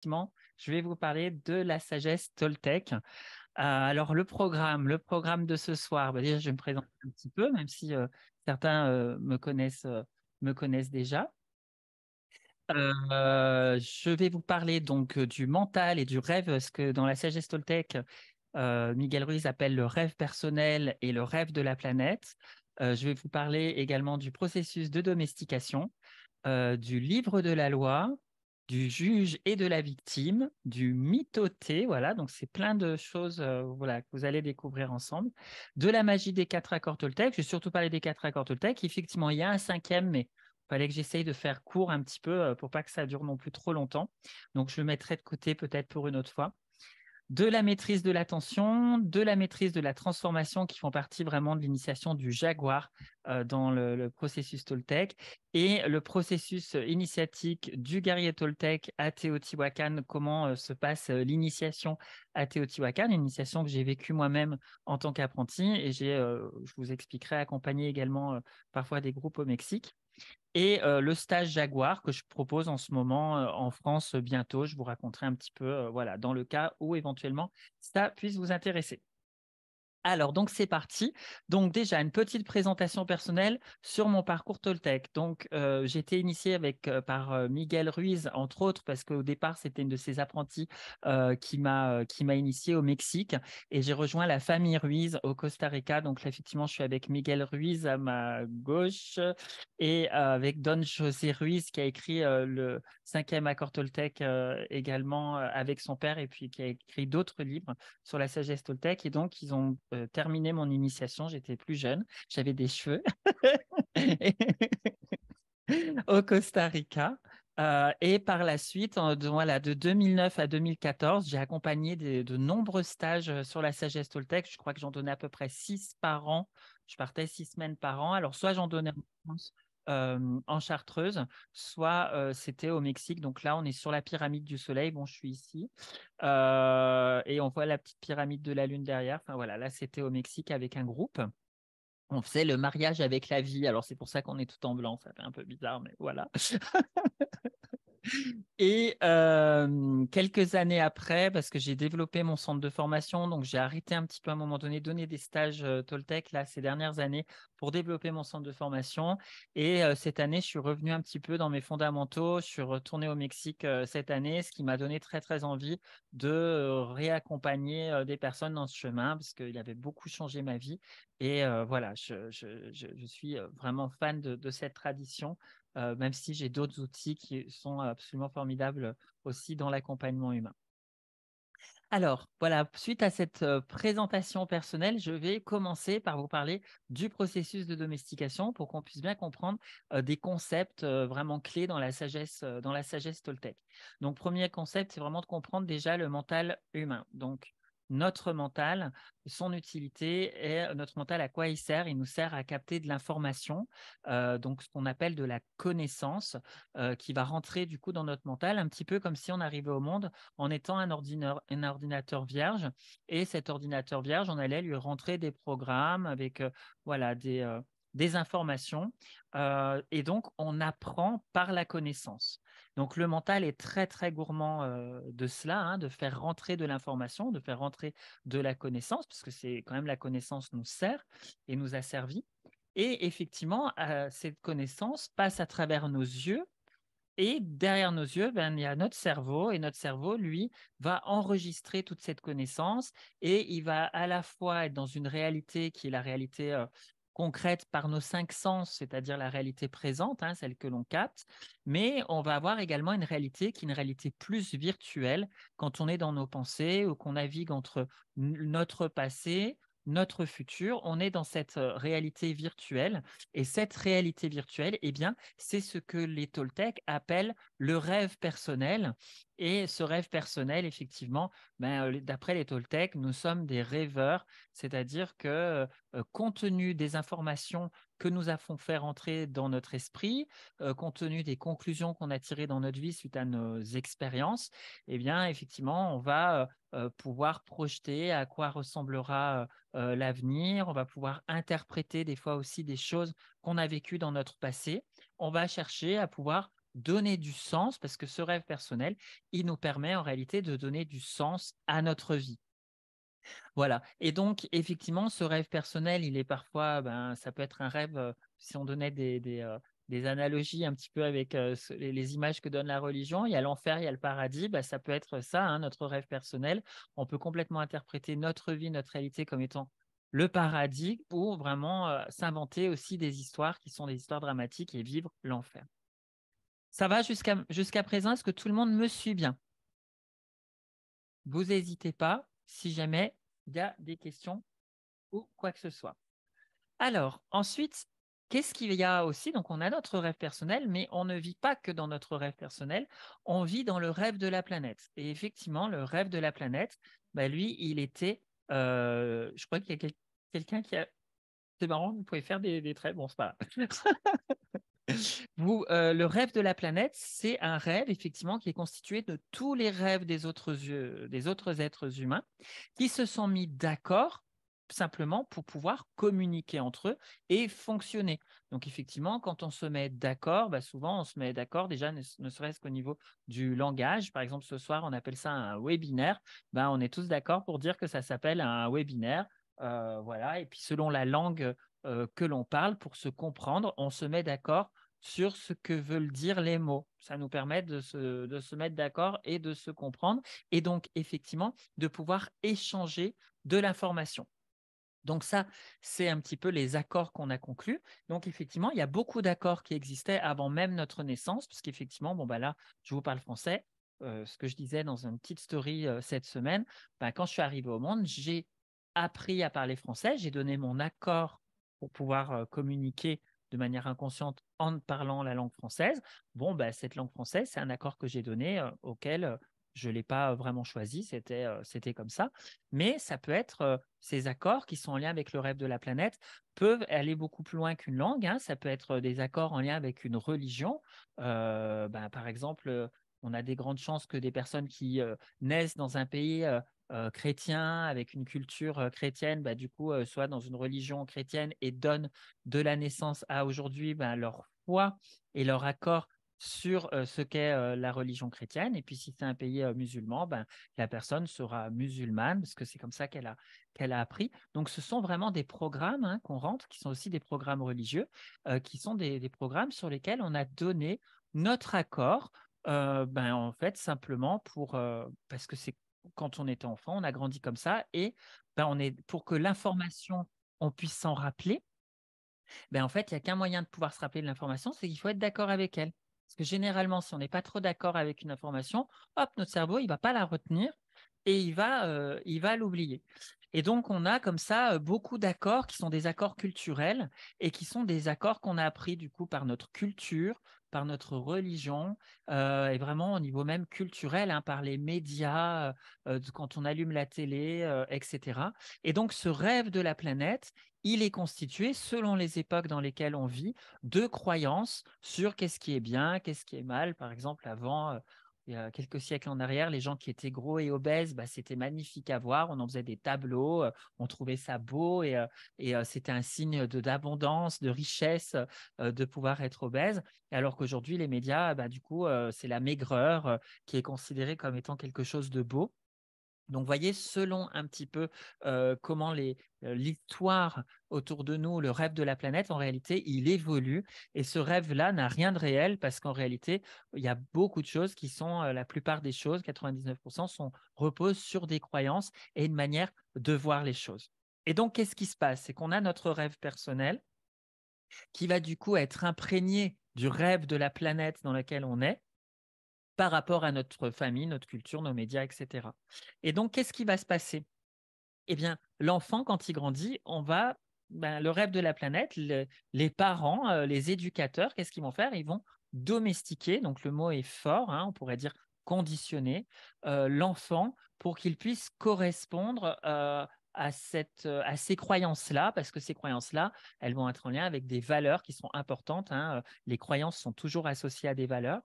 effectivement, je vais vous parler de la sagesse Toltec. Alors, le programme de ce soir, bah, déjà, je vais me présenter un petit peu, même si certains me connaissent déjà. Je vais vous parler donc du mental et du rêve, ce que dans la sagesse Toltec, Miguel Ruiz appelle le rêve personnel et le rêve de la planète. Je vais vous parler également du processus de domestication, du livre de la loi, du juge et de la victime, du mythoté, voilà, donc c'est plein de choses voilà, que vous allez découvrir ensemble, de la magie des quatre accords Toltec. Je vais surtout parler des quatre accords Toltec. Effectivement, il y a un cinquième, mais il fallait que j'essaye de faire court un petit peu pour pas que ça dure non plus trop longtemps. Donc, je le mettrai de côté peut-être pour une autre fois, de la maîtrise de l'attention, de la maîtrise de la transformation qui font partie vraiment de l'initiation du jaguar dans le processus Toltec et le processus initiatique du guerrier Toltec à Teotihuacan, comment se passe l'initiation à Teotihuacan, une initiation que j'ai vécue moi-même en tant qu'apprenti et je vous expliquerai, accompagner également parfois des groupes au Mexique. Et le stage Jaguar que je propose en ce moment en France bientôt. Je vous raconterai un petit peu, voilà, dans le cas où éventuellement ça puisse vous intéresser. Alors, donc c'est parti. Donc déjà, une petite présentation personnelle sur mon parcours Toltec. Donc, j'ai été initié par Miguel Ruiz, entre autres, parce qu'au départ, c'était une de ses apprentis qui m'a initié au Mexique. Et j'ai rejoint la famille Ruiz au Costa Rica. Donc là, effectivement, je suis avec Miguel Ruiz à ma gauche et avec Don José Ruiz qui a écrit le cinquième accord Toltec également avec son père et puis qui a écrit d'autres livres sur la sagesse toltèque. Et donc, ils ont terminé mon initiation. J'étais plus jeune, j'avais des cheveux au Costa Rica. Et par la suite, voilà, de 2009 à 2014, j'ai accompagné de nombreux stages sur la sagesse toltèque. Je crois que j'en donnais à peu près 6 par an. Je partais 6 semaines par an. Alors, soit j'en donnais en France, en Chartreuse, soit c'était au Mexique. Donc là, on est sur la pyramide du Soleil. Bon, je suis ici. Et on voit la petite pyramide de la Lune derrière. Enfin voilà, là, c'était au Mexique avec un groupe. On faisait le mariage avec la vie. Alors, c'est pour ça qu'on est tout en blanc. Ça fait un peu bizarre, mais voilà. Et quelques années après, parce que j'ai développé mon centre de formation, donc j'ai arrêté un petit peu à un moment donné de donner des stages Toltec là, ces dernières années pour développer mon centre de formation. Et cette année, je suis revenu un petit peu dans mes fondamentaux. Je suis retourné au Mexique cette année, ce qui m'a donné très, très envie de réaccompagner des personnes dans ce chemin, parce qu'il avait beaucoup changé ma vie. Et voilà, je suis vraiment fan de cette tradition même si j'ai d'autres outils qui sont absolument formidables aussi dans l'accompagnement humain. Alors, voilà, suite à cette présentation personnelle, je vais commencer par vous parler du processus de domestication pour qu'on puisse bien comprendre des concepts vraiment clés dans la sagesse Toltec. Donc, premier concept, c'est vraiment de comprendre déjà le mental humain. Donc, notre mental, son utilité et notre mental, à quoi il sert? Il nous sert à capter de l'information, donc ce qu'on appelle de la connaissance, qui va rentrer du coup dans notre mental, un petit peu comme si on arrivait au monde en étant un ordinateur vierge. Et cet ordinateur vierge, on allait lui rentrer des programmes avec voilà, des informations. Et donc, on apprend par la connaissance. Donc, le mental est très, très gourmand de cela, hein, de faire rentrer de l'information, de faire rentrer de la connaissance, parce que c'est quand même la connaissance nous sert et nous a servi. Et effectivement, cette connaissance passe à travers nos yeux et derrière nos yeux, ben, il y a notre cerveau et notre cerveau, lui, va enregistrer toute cette connaissance et il va à la fois être dans une réalité qui est la réalité concrète par nos 5 sens, c'est-à-dire la réalité présente, hein, celle que l'on capte, mais on va avoir également une réalité qui est une réalité plus virtuelle quand on est dans nos pensées ou qu'on navigue entre notre passé, notre futur, on est dans cette réalité virtuelle et cette réalité virtuelle, eh bien, c'est ce que les Toltecs appellent le rêve personnel. Et ce rêve personnel, effectivement, ben, d'après les Toltecs, nous sommes des rêveurs, c'est-à-dire que compte tenu des informations que nous avons fait rentrer dans notre esprit, compte tenu des conclusions qu'on a tirées dans notre vie suite à nos expériences, eh bien, effectivement, on va pouvoir projeter à quoi ressemblera l'avenir, on va pouvoir interpréter des fois aussi des choses qu'on a vécues dans notre passé. On va chercher à pouvoir donner du sens, parce que ce rêve personnel, il nous permet en réalité de donner du sens à notre vie. Voilà. Et donc, effectivement, ce rêve personnel, il est parfois, ça peut être un rêve, si on donnait des analogies un petit peu avec les images que donne la religion, il y a l'enfer, il y a le paradis, ça peut être ça, hein, notre rêve personnel. On peut complètement interpréter notre vie, notre réalité comme étant le paradis ou vraiment s'inventer aussi des histoires qui sont des histoires dramatiques et vivre l'enfer. Ça va jusqu'à présent? Est-ce que tout le monde me suit bien? Vous n'hésitez pas si jamais il y a des questions ou quoi que ce soit. Alors, ensuite, qu'est-ce qu'il y a aussi? Donc, on a notre rêve personnel, mais on ne vit pas que dans notre rêve personnel, on vit dans le rêve de la planète. Et effectivement, le rêve de la planète, lui, il était, je crois qu'il y a quelqu'un qui a... C'est marrant, vous pouvez faire des traits, bon, c'est pas grave. Le rêve de la planète, c'est un rêve effectivement qui est constitué de tous les rêves des autres êtres humains qui se sont mis d'accord simplement pour pouvoir communiquer entre eux et fonctionner. Donc effectivement, quand on se met d'accord, souvent on se met d'accord déjà ne serait-ce qu'au niveau du langage. Par exemple, ce soir, on appelle ça un webinaire. On est tous d'accord pour dire que ça s'appelle un webinaire. Voilà. Et puis selon la langue que l'on parle, pour se comprendre, on se met d'accord sur ce que veulent dire les mots. Ça nous permet de se mettre d'accord et de se comprendre et donc effectivement de pouvoir échanger de l'information. Donc ça, c'est un petit peu les accords qu'on a conclus. Donc effectivement, il y a beaucoup d'accords qui existaient avant même notre naissance, parce qu'effectivement, là, je vous parle français. Ce que je disais dans une petite story cette semaine, quand je suis arrivé au monde, j'ai appris à parler français, j'ai donné mon accord pour pouvoir communiquer de manière inconsciente en parlant la langue française. Cette langue française, c'est un accord que j'ai donné auquel je ne l'ai pas vraiment choisi, c'était comme ça. Mais ça peut être ces accords qui sont en lien avec le rêve de la planète peuvent aller beaucoup plus loin qu'une langue, hein. Ça peut être des accords en lien avec une religion. Par exemple, on a des grandes chances que des personnes qui naissent dans un pays chrétien, avec une culture chrétienne, du coup, soient dans une religion chrétienne et donnent de la naissance à aujourd'hui leur foi et leur accord sur ce qu'est la religion chrétienne. Et puis, si c'est un pays musulman, la personne sera musulmane parce que c'est comme ça qu'elle a appris. Donc, ce sont vraiment des programmes, hein, qu'on rentre, qui sont aussi des programmes religieux, qui sont des programmes sur lesquels on a donné notre accord, en fait, simplement parce que c'est quand on était enfant, on a grandi comme ça et pour que l'information, on puisse s'en rappeler. En fait, il n'y a qu'un moyen de pouvoir se rappeler de l'information, c'est qu'il faut être d'accord avec elle. Parce que généralement, si on n'est pas trop d'accord avec une information, hop, notre cerveau, il ne va pas la retenir et il va l'oublier. Et donc, on a comme ça beaucoup d'accords qui sont des accords culturels et qui sont des accords qu'on a appris du coup par notre culture, par notre religion et vraiment au niveau même culturel, hein, par les médias, quand on allume la télé, etc. Et donc, ce rêve de la planète, il est constitué, selon les époques dans lesquelles on vit, de croyances sur qu'est-ce qui est bien, qu'est-ce qui est mal. Par exemple, avant, il y a quelques siècles en arrière, les gens qui étaient gros et obèses, c'était magnifique à voir. On en faisait des tableaux, on trouvait ça beau et c'était un signe d'abondance, de richesse, de pouvoir être obèse. Alors qu'aujourd'hui, les médias, du coup, c'est la maigreur qui est considérée comme étant quelque chose de beau. Donc, voyez, selon un petit peu comment l'histoire autour de nous, le rêve de la planète, en réalité, il évolue. Et ce rêve-là n'a rien de réel parce qu'en réalité, il y a beaucoup de choses qui sont, la plupart des choses, 99%, reposent sur des croyances et une manière de voir les choses. Et donc, qu'est-ce qui se passe? C'est qu'on a notre rêve personnel qui va du coup être imprégné du rêve de la planète dans laquelle on est par rapport à notre famille, notre culture, nos médias, etc. Et donc, qu'est-ce qui va se passer? Eh bien, l'enfant, quand il grandit, le rêve de la planète, les parents, les éducateurs, qu'est-ce qu'ils vont faire? Ils vont domestiquer, donc le mot est fort, hein, on pourrait dire conditionner l'enfant pour qu'il puisse correspondre à ces croyances-là, parce que ces croyances-là, elles vont être en lien avec des valeurs qui sont importantes, hein. Les croyances sont toujours associées à des valeurs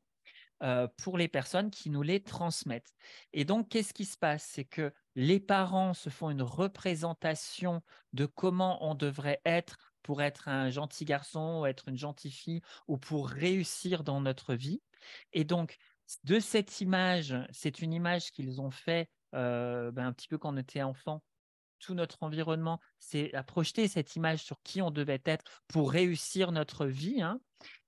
pour les personnes qui nous les transmettent. Et donc, qu'est-ce qui se passe? C'est que les parents se font une représentation de comment on devrait être pour être un gentil garçon ou être une gentille fille ou pour réussir dans notre vie. Et donc, de cette image, c'est une image qu'ils ont fait un petit peu quand on était enfant. Tout notre environnement, c'est à projeter cette image sur qui on devait être pour réussir notre vie, hein.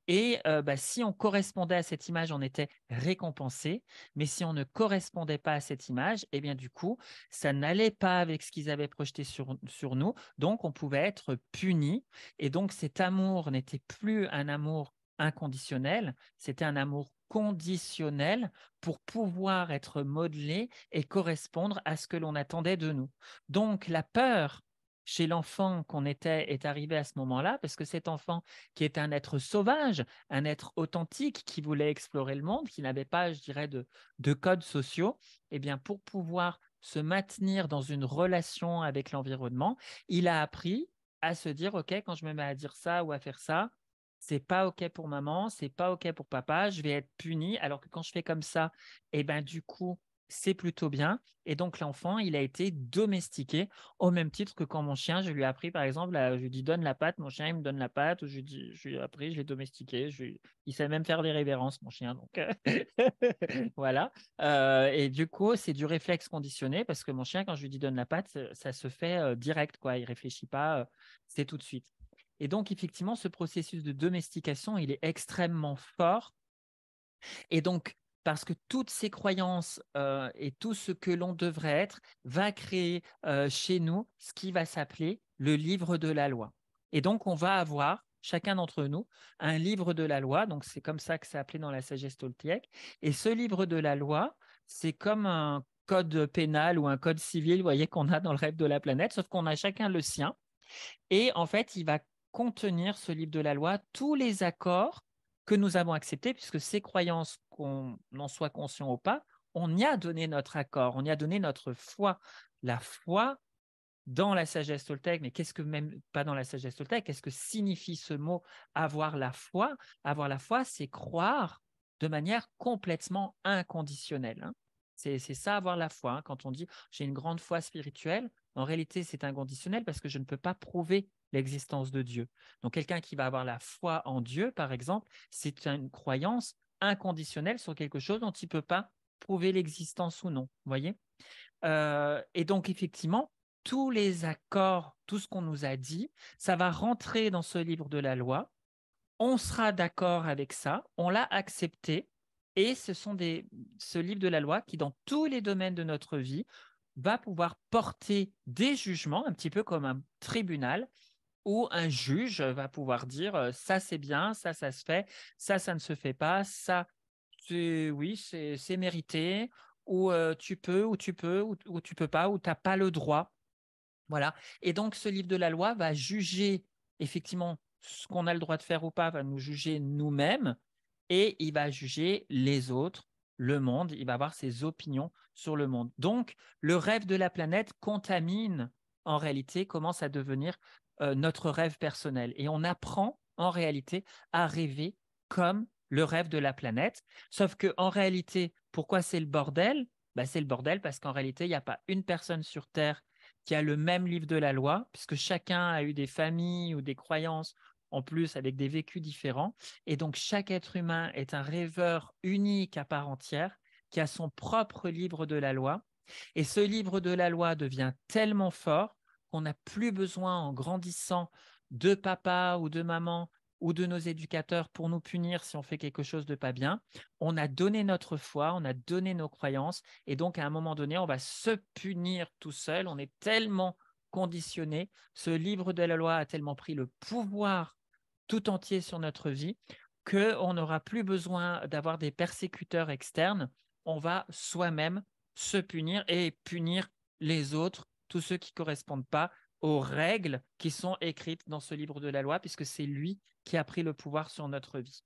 Et si on correspondait à cette image, on était récompensé. Mais si on ne correspondait pas à cette image, eh bien, du coup, ça n'allait pas avec ce qu'ils avaient projeté sur nous. Donc, on pouvait être puni. Et donc, cet amour n'était plus un amour inconditionnel, c'était un amour conditionnel pour pouvoir être modelé et correspondre à ce que l'on attendait de nous. Donc, la peur chez l'enfant qu'on était est arrivée à ce moment-là, parce que cet enfant qui est un être sauvage, un être authentique qui voulait explorer le monde, qui n'avait pas, je dirais, de codes sociaux, eh bien, pour pouvoir se maintenir dans une relation avec l'environnement, il a appris à se dire, OK, quand je me mets à dire ça ou à faire ça, c'est pas OK pour maman, c'est pas OK pour papa, je vais être puni, alors que quand je fais comme ça, eh ben, du coup, c'est plutôt bien. Et donc, l'enfant, il a été domestiqué au même titre que quand mon chien, je lui ai appris, par exemple, je lui dis donne la patte, mon chien, il me donne la patte, je lui ai appris, je l'ai domestiqué, il sait même faire des révérences, mon chien, donc voilà. Et du coup, c'est du réflexe conditionné parce que mon chien, quand je lui dis donne la patte, ça se fait direct, quoi, il réfléchit pas, c'est tout de suite. Et donc, effectivement, ce processus de domestication, il est extrêmement fort. Et donc, parce que toutes ces croyances et tout ce que l'on devrait être va créer chez nous ce qui va s'appeler le livre de la loi. Et donc, on va avoir, chacun d'entre nous, un livre de la loi. Donc, c'est comme ça que c'est appelé dans la sagesse toltéque. Et ce livre de la loi, c'est comme un code pénal ou un code civil, vous voyez, qu'on a dans le rêve de la planète, sauf qu'on a chacun le sien. Et en fait, il va contenir, ce livre de la loi, tous les accords que nous avons acceptés, puisque ces croyances, qu'on en soit conscient ou pas, on y a donné notre accord, on y a donné notre foi. La foi dans la sagesse toltèque, mais qu'est-ce que même pas dans la sagesse toltèque, qu'est-ce que signifie ce mot avoir la foi? Avoir la foi, c'est croire de manière complètement inconditionnelle, hein. C'est ça, avoir la foi, hein. Quand on dit j'ai une grande foi spirituelle, en réalité, c'est inconditionnel parce que je ne peux pas prouver l'existence de Dieu. Donc, quelqu'un qui va avoir la foi en Dieu, par exemple, c'est une croyance inconditionnelle sur quelque chose dont il ne peut pas prouver l'existence ou non. Vous voyez? Et donc, effectivement, tous les accords, tout ce qu'on nous a dit, ça va rentrer dans ce livre de la loi. On sera d'accord avec ça, on l'a accepté, et ce livre de la loi qui, dans tous les domaines de notre vie, va pouvoir porter des jugements, un petit peu comme un tribunal, où un juge va pouvoir dire ça c'est bien, ça se fait, ça ne se fait pas, ça oui, c'est mérité, ou ou tu peux pas, ou tu n'as pas le droit. Voilà. Et donc, ce livre de la loi va juger effectivement ce qu'on a le droit de faire ou pas, va nous juger nous-mêmes, et il va juger les autres, le monde, il va avoir ses opinions sur le monde. Donc, le rêve de la planète contamine, en réalité, commence à devenir notre rêve personnel. Et on apprend, en réalité, à rêver comme le rêve de la planète. Sauf que, en réalité, pourquoi c'est le bordel? C'est le bordel parce qu'en réalité, il n'y a pas une personne sur Terre qui a le même livre de la loi, puisque chacun a eu des familles ou des croyances en plus avec des vécus différents. Et donc, chaque être humain est un rêveur unique à part entière, qui a son propre livre de la loi. Et ce livre de la loi devient tellement fort qu'on n'a plus besoin, en grandissant, de papa ou de maman ou de nos éducateurs pour nous punir si on fait quelque chose de pas bien. On a donné notre foi, on a donné nos croyances, et donc à un moment donné, on va se punir tout seul. On est tellement conditionné. Ce livre de la loi a tellement pris le pouvoir tout entier sur notre vie qu'on n'aura plus besoin d'avoir des persécuteurs externes. On va soi-même se punir et punir les autres, tous ceux qui ne correspondent pas aux règles qui sont écrites dans ce livre de la loi, puisque c'est lui qui a pris le pouvoir sur notre vie.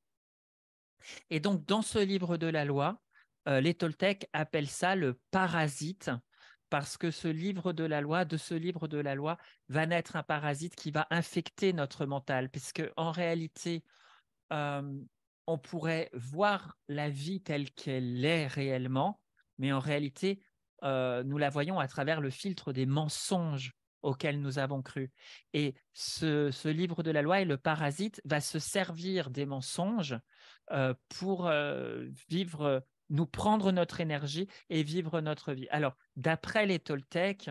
Et donc, dans ce livre de la loi, les Toltecs appellent ça le parasite, parce que ce livre de la loi, de ce livre de la loi, va naître un parasite qui va infecter notre mental, puisque en réalité, euh, on pourrait voir la vie telle qu'elle est réellement, mais en réalité, nous la voyons à travers le filtre des mensonges auxquels nous avons cru. Et ce livre de la loi et le parasite va se servir des mensonges pour vivre, nous prendre notre énergie et vivre notre vie. Alors, d'après les Toltecs,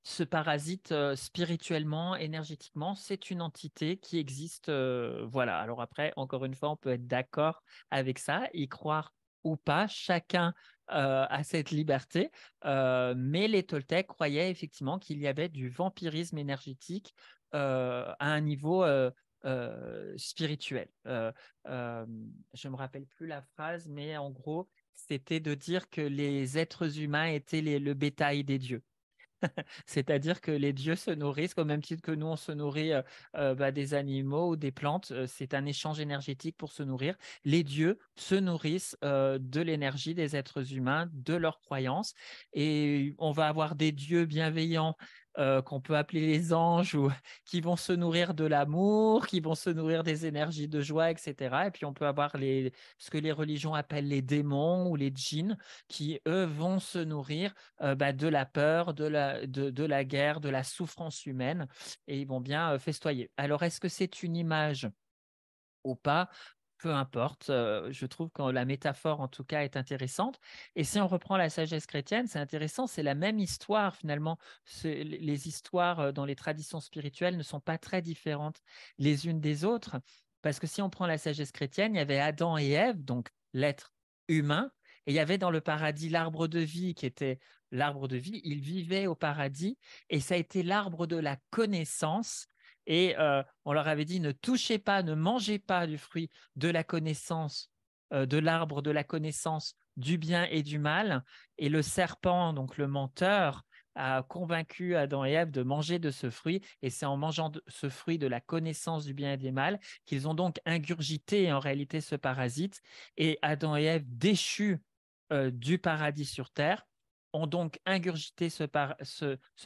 ce parasite, spirituellement, énergétiquement, c'est une entité qui existe. Voilà. Alors après, encore une fois, on peut être d'accord avec ça, y croire ou pas. Chacun a cette liberté. Mais les Toltecs croyaient effectivement qu'il y avait du vampirisme énergétique à un niveau spirituel. Je ne me rappelle plus la phrase, mais en gros, c'était de dire que les êtres humains étaient le bétail des dieux. C'est-à-dire que les dieux se nourrissent, au même titre que nous, on se nourrit des animaux ou des plantes. C'est un échange énergétique pour se nourrir. Les dieux se nourrissent de l'énergie des êtres humains, de leurs croyances. Et on va avoir des dieux bienveillants qu'on peut appeler les anges, ou qui vont se nourrir de l'amour, qui vont se nourrir des énergies de joie, etc. Et puis on peut avoir ce que les religions appellent les démons ou les djinns, qui, eux, vont se nourrir de la peur, de la guerre, de la souffrance humaine, et ils vont bien festoyer. Alors, est-ce que c'est une image ou pas? Peu importe, je trouve que la métaphore, en tout cas, est intéressante. Et si on reprend la sagesse chrétienne, c'est intéressant, c'est la même histoire finalement. Les histoires dans les traditions spirituelles ne sont pas très différentes les unes des autres, parce que si on prend la sagesse chrétienne, il y avait Adam et Ève, donc l'être humain, et il y avait dans le paradis l'arbre de vie qui était l'arbre de vie. Ils vivaient au paradis, et ça a été l'arbre de la connaissance. Et on leur avait dit, ne touchez pas, ne mangez pas du fruit de la connaissance, de l'arbre de la connaissance du bien et du mal. Et le serpent, donc le menteur, a convaincu Adam et Ève de manger de ce fruit. Et c'est en mangeant ce fruit de la connaissance du bien et du mal qu'ils ont donc ingurgité en réalité ce parasite. Et Adam et Ève, déchus du paradis sur terre, ont donc ingurgité ce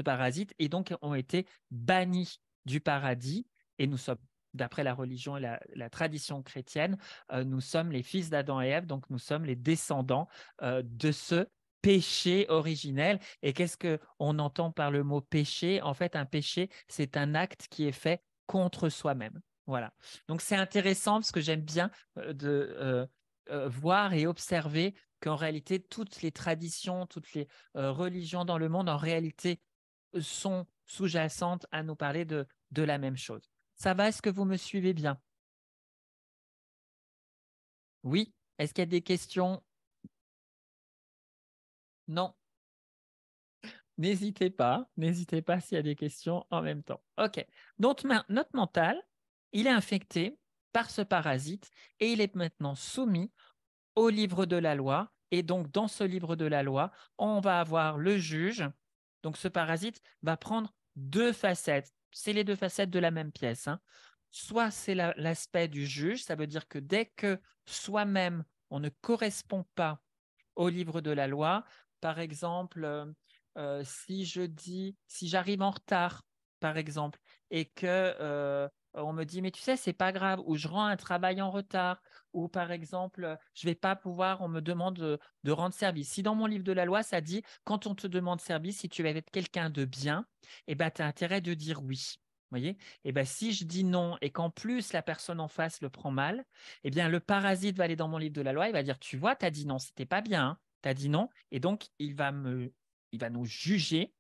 parasite et donc ont été bannis du paradis. Et nous sommes, d'après la religion et la tradition chrétienne, nous sommes les fils d'Adam et Ève, donc nous sommes les descendants de ce péché originel. Et qu'est-ce qu'on entend par le mot péché? En fait, un péché, c'est un acte qui est fait contre soi-même. Voilà. Donc c'est intéressant parce que j'aime bien voir et observer qu'en réalité, toutes les traditions, toutes les religions dans le monde, en réalité, sont sous-jacentes à nous parler de la même chose. Ça va? Est-ce que vous me suivez bien? Oui? Est-ce qu'il y a des questions? Non? N'hésitez pas s'il y a des questions en même temps. OK. Donc, notre mental, il est infecté par ce parasite et il est maintenant soumis au livre de la loi. Et donc, dans ce livre de la loi, on va avoir le juge. Donc, ce parasite va prendre deux facettes. C'est les deux facettes de la même pièce, hein. Soit c'est l'aspect du juge, ça veut dire que dès que soi-même, on ne correspond pas au livre de la loi, par exemple, si j'arrive en retard, par exemple, et que on me dit, mais tu sais, c'est pas grave, ou je rends un travail en retard, ou par exemple, je vais pas pouvoir, on me demande de rendre service. Si dans mon livre de la loi, ça dit, quand on te demande service, si tu veux être quelqu'un de bien, eh ben, tu as intérêt de dire oui. Voyez? Et ben, si je dis non et qu'en plus la personne en face le prend mal, eh bien, le parasite va aller dans mon livre de la loi, il va dire, tu vois, tu as dit non, c'était pas bien, hein, tu as dit non, et donc il va nous juger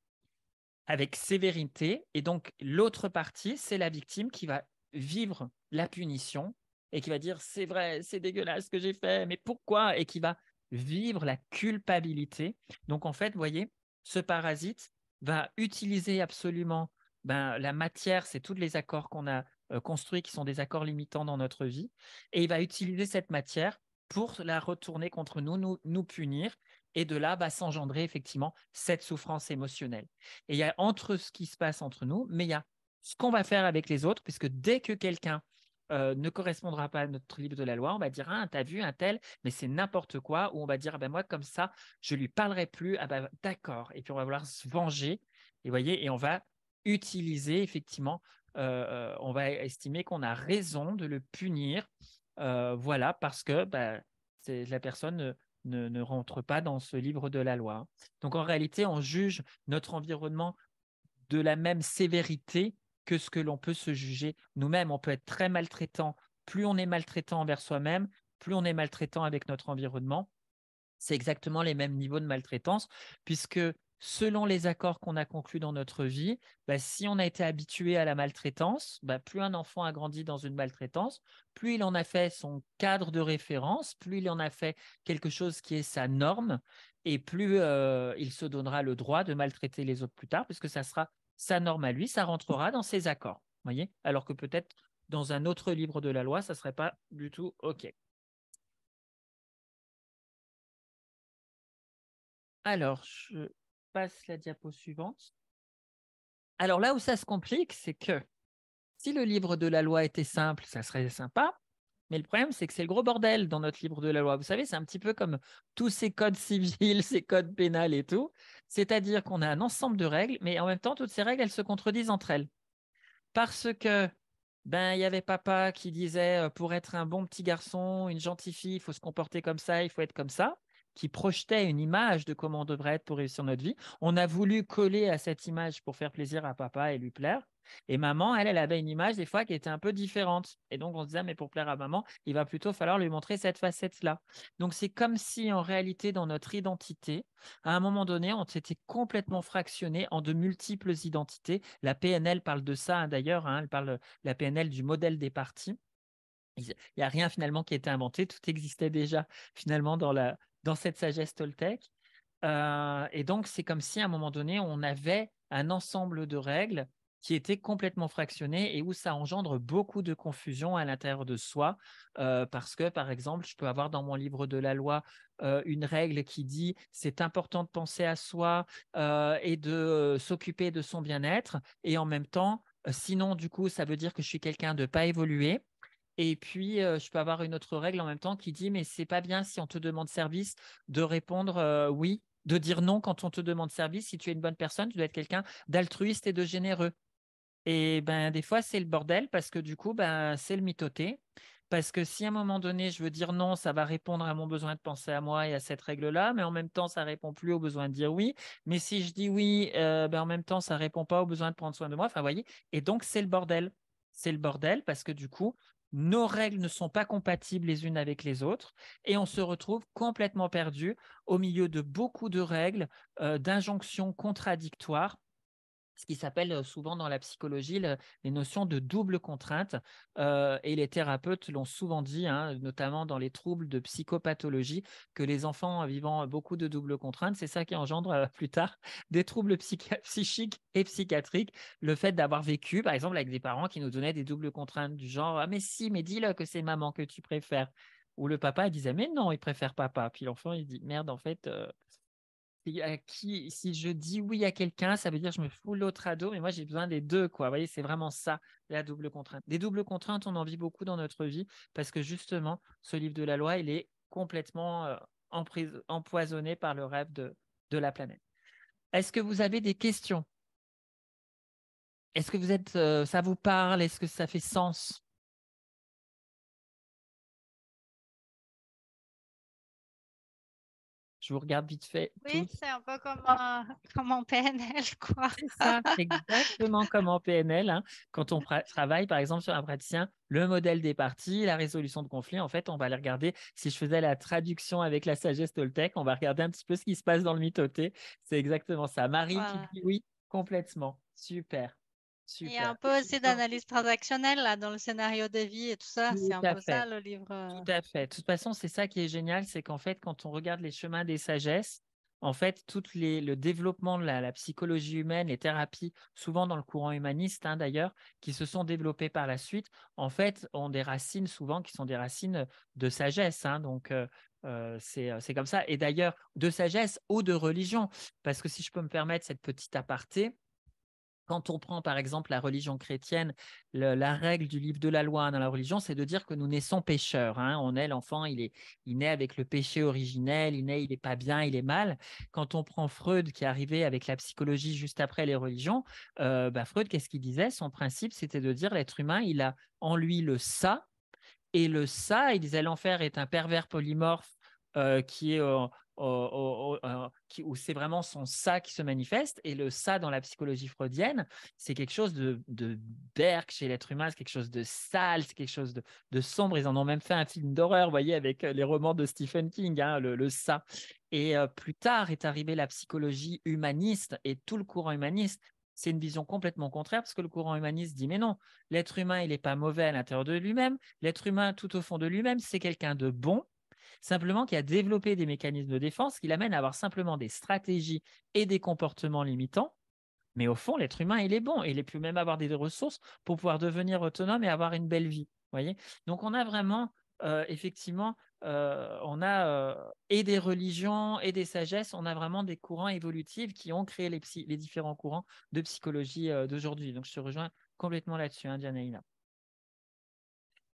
avec sévérité. Et donc, l'autre partie, c'est la victime qui va vivre la punition et qui va dire, c'est vrai, c'est dégueulasse ce que j'ai fait, mais pourquoi? Et qui va vivre la culpabilité. Donc, en fait, vous voyez, ce parasite va utiliser absolument la matière, c'est tous les accords qu'on a construits qui sont des accords limitants dans notre vie, et il va utiliser cette matière pour la retourner contre nous punir, et de là va s'engendrer effectivement cette souffrance émotionnelle. Et il y a entre ce qui se passe entre nous, mais il y a ce qu'on va faire avec les autres, puisque dès que quelqu'un ne correspondra pas à notre livre de la loi, on va dire, ah, t'as vu un tel, mais c'est n'importe quoi, ou on va dire, ah ben moi, comme ça, je lui parlerai plus, ah ben d'accord, et puis on va vouloir se venger, et voyez, et on va utiliser effectivement, on va estimer qu'on a raison de le punir, voilà, parce que la personne ne rentre pas dans ce livre de la loi. Donc en réalité, on juge notre environnement de la même sévérité que ce que l'on peut se juger nous-mêmes. On peut être très maltraitant plus on est maltraitant envers soi-même, plus on est maltraitant avec notre environnement. C'est exactement les mêmes niveaux de maltraitance, puisque selon les accords qu'on a conclus dans notre vie, si on a été habitué à la maltraitance, plus un enfant a grandi dans une maltraitance, plus il en a fait son cadre de référence, plus il en a fait quelque chose qui est sa norme, et plus il se donnera le droit de maltraiter les autres plus tard, puisque ça sera sa norme à lui, ça rentrera dans ses accords. Voyez, alors que peut-être dans un autre livre de la loi, ça ne serait pas du tout OK. Alors, je passe la diapo suivante. Alors là où ça se complique, c'est que si le livre de la loi était simple, ça serait sympa. Mais le problème, c'est que c'est le gros bordel dans notre livre de la loi. Vous savez, c'est un petit peu comme tous ces codes civils, ces codes pénals et tout. C'est-à-dire qu'on a un ensemble de règles, mais en même temps, toutes ces règles, elles se contredisent entre elles. Parce que, il y avait papa qui disait pour être un bon petit garçon, une gentille fille, il faut se comporter comme ça, il faut être comme ça, qui projetait une image de comment on devrait être pour réussir notre vie. On a voulu coller à cette image pour faire plaisir à papa et lui plaire. Et maman, elle avait une image des fois qui était un peu différente. Et donc, on se disait, mais pour plaire à maman, il va plutôt falloir lui montrer cette facette-là. Donc, c'est comme si, en réalité, dans notre identité, à un moment donné, on s'était complètement fractionné en de multiples identités. La PNL parle de ça, d'ailleurs. Elle parle, la PNL, du modèle des parties. Il n'y a rien finalement qui a été inventé. Tout existait déjà finalement dans cette sagesse Toltec. Et donc, c'est comme si à un moment donné, on avait un ensemble de règles qui étaient complètement fractionnées et où ça engendre beaucoup de confusion à l'intérieur de soi. Parce que, par exemple, je peux avoir dans mon livre de la loi une règle qui dit c'est important de penser à soi et de s'occuper de son bien-être. Et en même temps, sinon, du coup, ça veut dire que je suis quelqu'un de pas évolué. Et puis, je peux avoir une autre règle en même temps qui dit, mais c'est pas bien si on te demande service de répondre oui, de dire non quand on te demande service. Si tu es une bonne personne, tu dois être quelqu'un d'altruiste et de généreux. Et des fois, c'est le bordel parce que du coup, c'est le mythoté. Parce que si à un moment donné, je veux dire non, ça va répondre à mon besoin de penser à moi et à cette règle-là, mais en même temps, ça répond plus au besoin de dire oui. Mais si je dis oui, en même temps, ça répond pas au besoin de prendre soin de moi. Enfin, vous voyez. Et donc, c'est le bordel. C'est le bordel parce que du coup, nos règles ne sont pas compatibles les unes avec les autres et on se retrouve complètement perdu au milieu de beaucoup de règles, d'injonctions contradictoires, ce qui s'appelle souvent dans la psychologie les notions de double contrainte. Et les thérapeutes l'ont souvent dit, notamment dans les troubles de psychopathologie, que les enfants vivant beaucoup de double contrainte, c'est ça qui engendre plus tard des troubles psychiques et psychiatriques. Le fait d'avoir vécu, par exemple, avec des parents qui nous donnaient des doubles contraintes du genre « Ah mais si, mais dis-le que c'est maman que tu préfères ». Ou le papa il disait « Mais non, il préfère papa ». Puis l'enfant, il dit « Merde, en fait… si je dis oui à quelqu'un, ça veut dire que je me fous l'autre ado, mais moi j'ai besoin des deux, quoi. Vous voyez, c'est vraiment ça, la double contrainte. Des doubles contraintes, on en vit beaucoup dans notre vie parce que justement, ce livre de la loi, il est complètement empoisonné par le rêve de la planète. Est-ce que vous avez des questions? Est-ce que ça vous parle? Est-ce que ça fait sens? Je vous regarde vite fait Oui, tous. c'est un peu comme en PNL, quoi. C'est ça, exactement comme en PNL. Quand on travaille, par exemple, sur un praticien, le modèle des parties, la résolution de conflits, en fait, on va aller regarder, si je faisais la traduction avec la sagesse Toltec, on va regarder un petit peu ce qui se passe dans le mythoté. C'est exactement ça. Marie qui Voilà. dit oui, complètement. Super, Il y a super. un peu aussi d'analyse transactionnelle là, dans le scénario de vie et tout ça. Tout C'est un à peu ça fait. le livre. Tout à fait. De toute façon, c'est ça qui est génial, c'est qu'en fait, quand on regarde les chemins des sagesses, en fait, le développement de la psychologie humaine, les thérapies, souvent dans le courant humaniste d'ailleurs, qui se sont développées par la suite, en fait, ont des racines souvent qui sont des racines de sagesse. Donc, c'est comme ça. Et d'ailleurs, de sagesse ou de religion. Parce que si je peux me permettre cette petite aparté, quand on prend par exemple la religion chrétienne, la règle du livre de la loi dans la religion, c'est de dire que nous naissons pécheurs. On est l'enfant, il naît avec le péché originel, il n'est pas bien, il est mal. Quand on prend Freud qui est arrivé avec la psychologie juste après les religions, Freud, qu'est-ce qu'il disait? Son principe, c'était de dire l'être humain, il a en lui le ça, et le ça, il disait l'enfer est un pervers polymorphe qui est où c'est vraiment son ça qui se manifeste. Et le ça dans la psychologie freudienne, c'est quelque chose de dark chez l'être humain, c'est quelque chose de sale, c'est quelque chose de sombre. Ils en ont même fait un film d'horreur, vous voyez, avec les romans de Stephen King, hein, le ça. Et plus tard est arrivée la psychologie humaniste et tout le courant humaniste. C'est une vision complètement contraire parce que le courant humaniste dit mais non, l'être humain, il n'est pas mauvais à l'intérieur de lui-même. L'être humain, tout au fond de lui-même, c'est quelqu'un de bon, simplement qui a développé des mécanismes de défense qui l'amènent à avoir simplement des stratégies et des comportements limitants. Mais au fond, l'être humain, il est bon et il peut même avoir des ressources pour pouvoir devenir autonome et avoir une belle vie. Voyez. Donc, on a vraiment, effectivement, on a et des religions et des sagesses, on a vraiment des courants évolutifs qui ont créé les différents courants de psychologie d'aujourd'hui. Donc, je te rejoins complètement là-dessus, hein, Janaïna.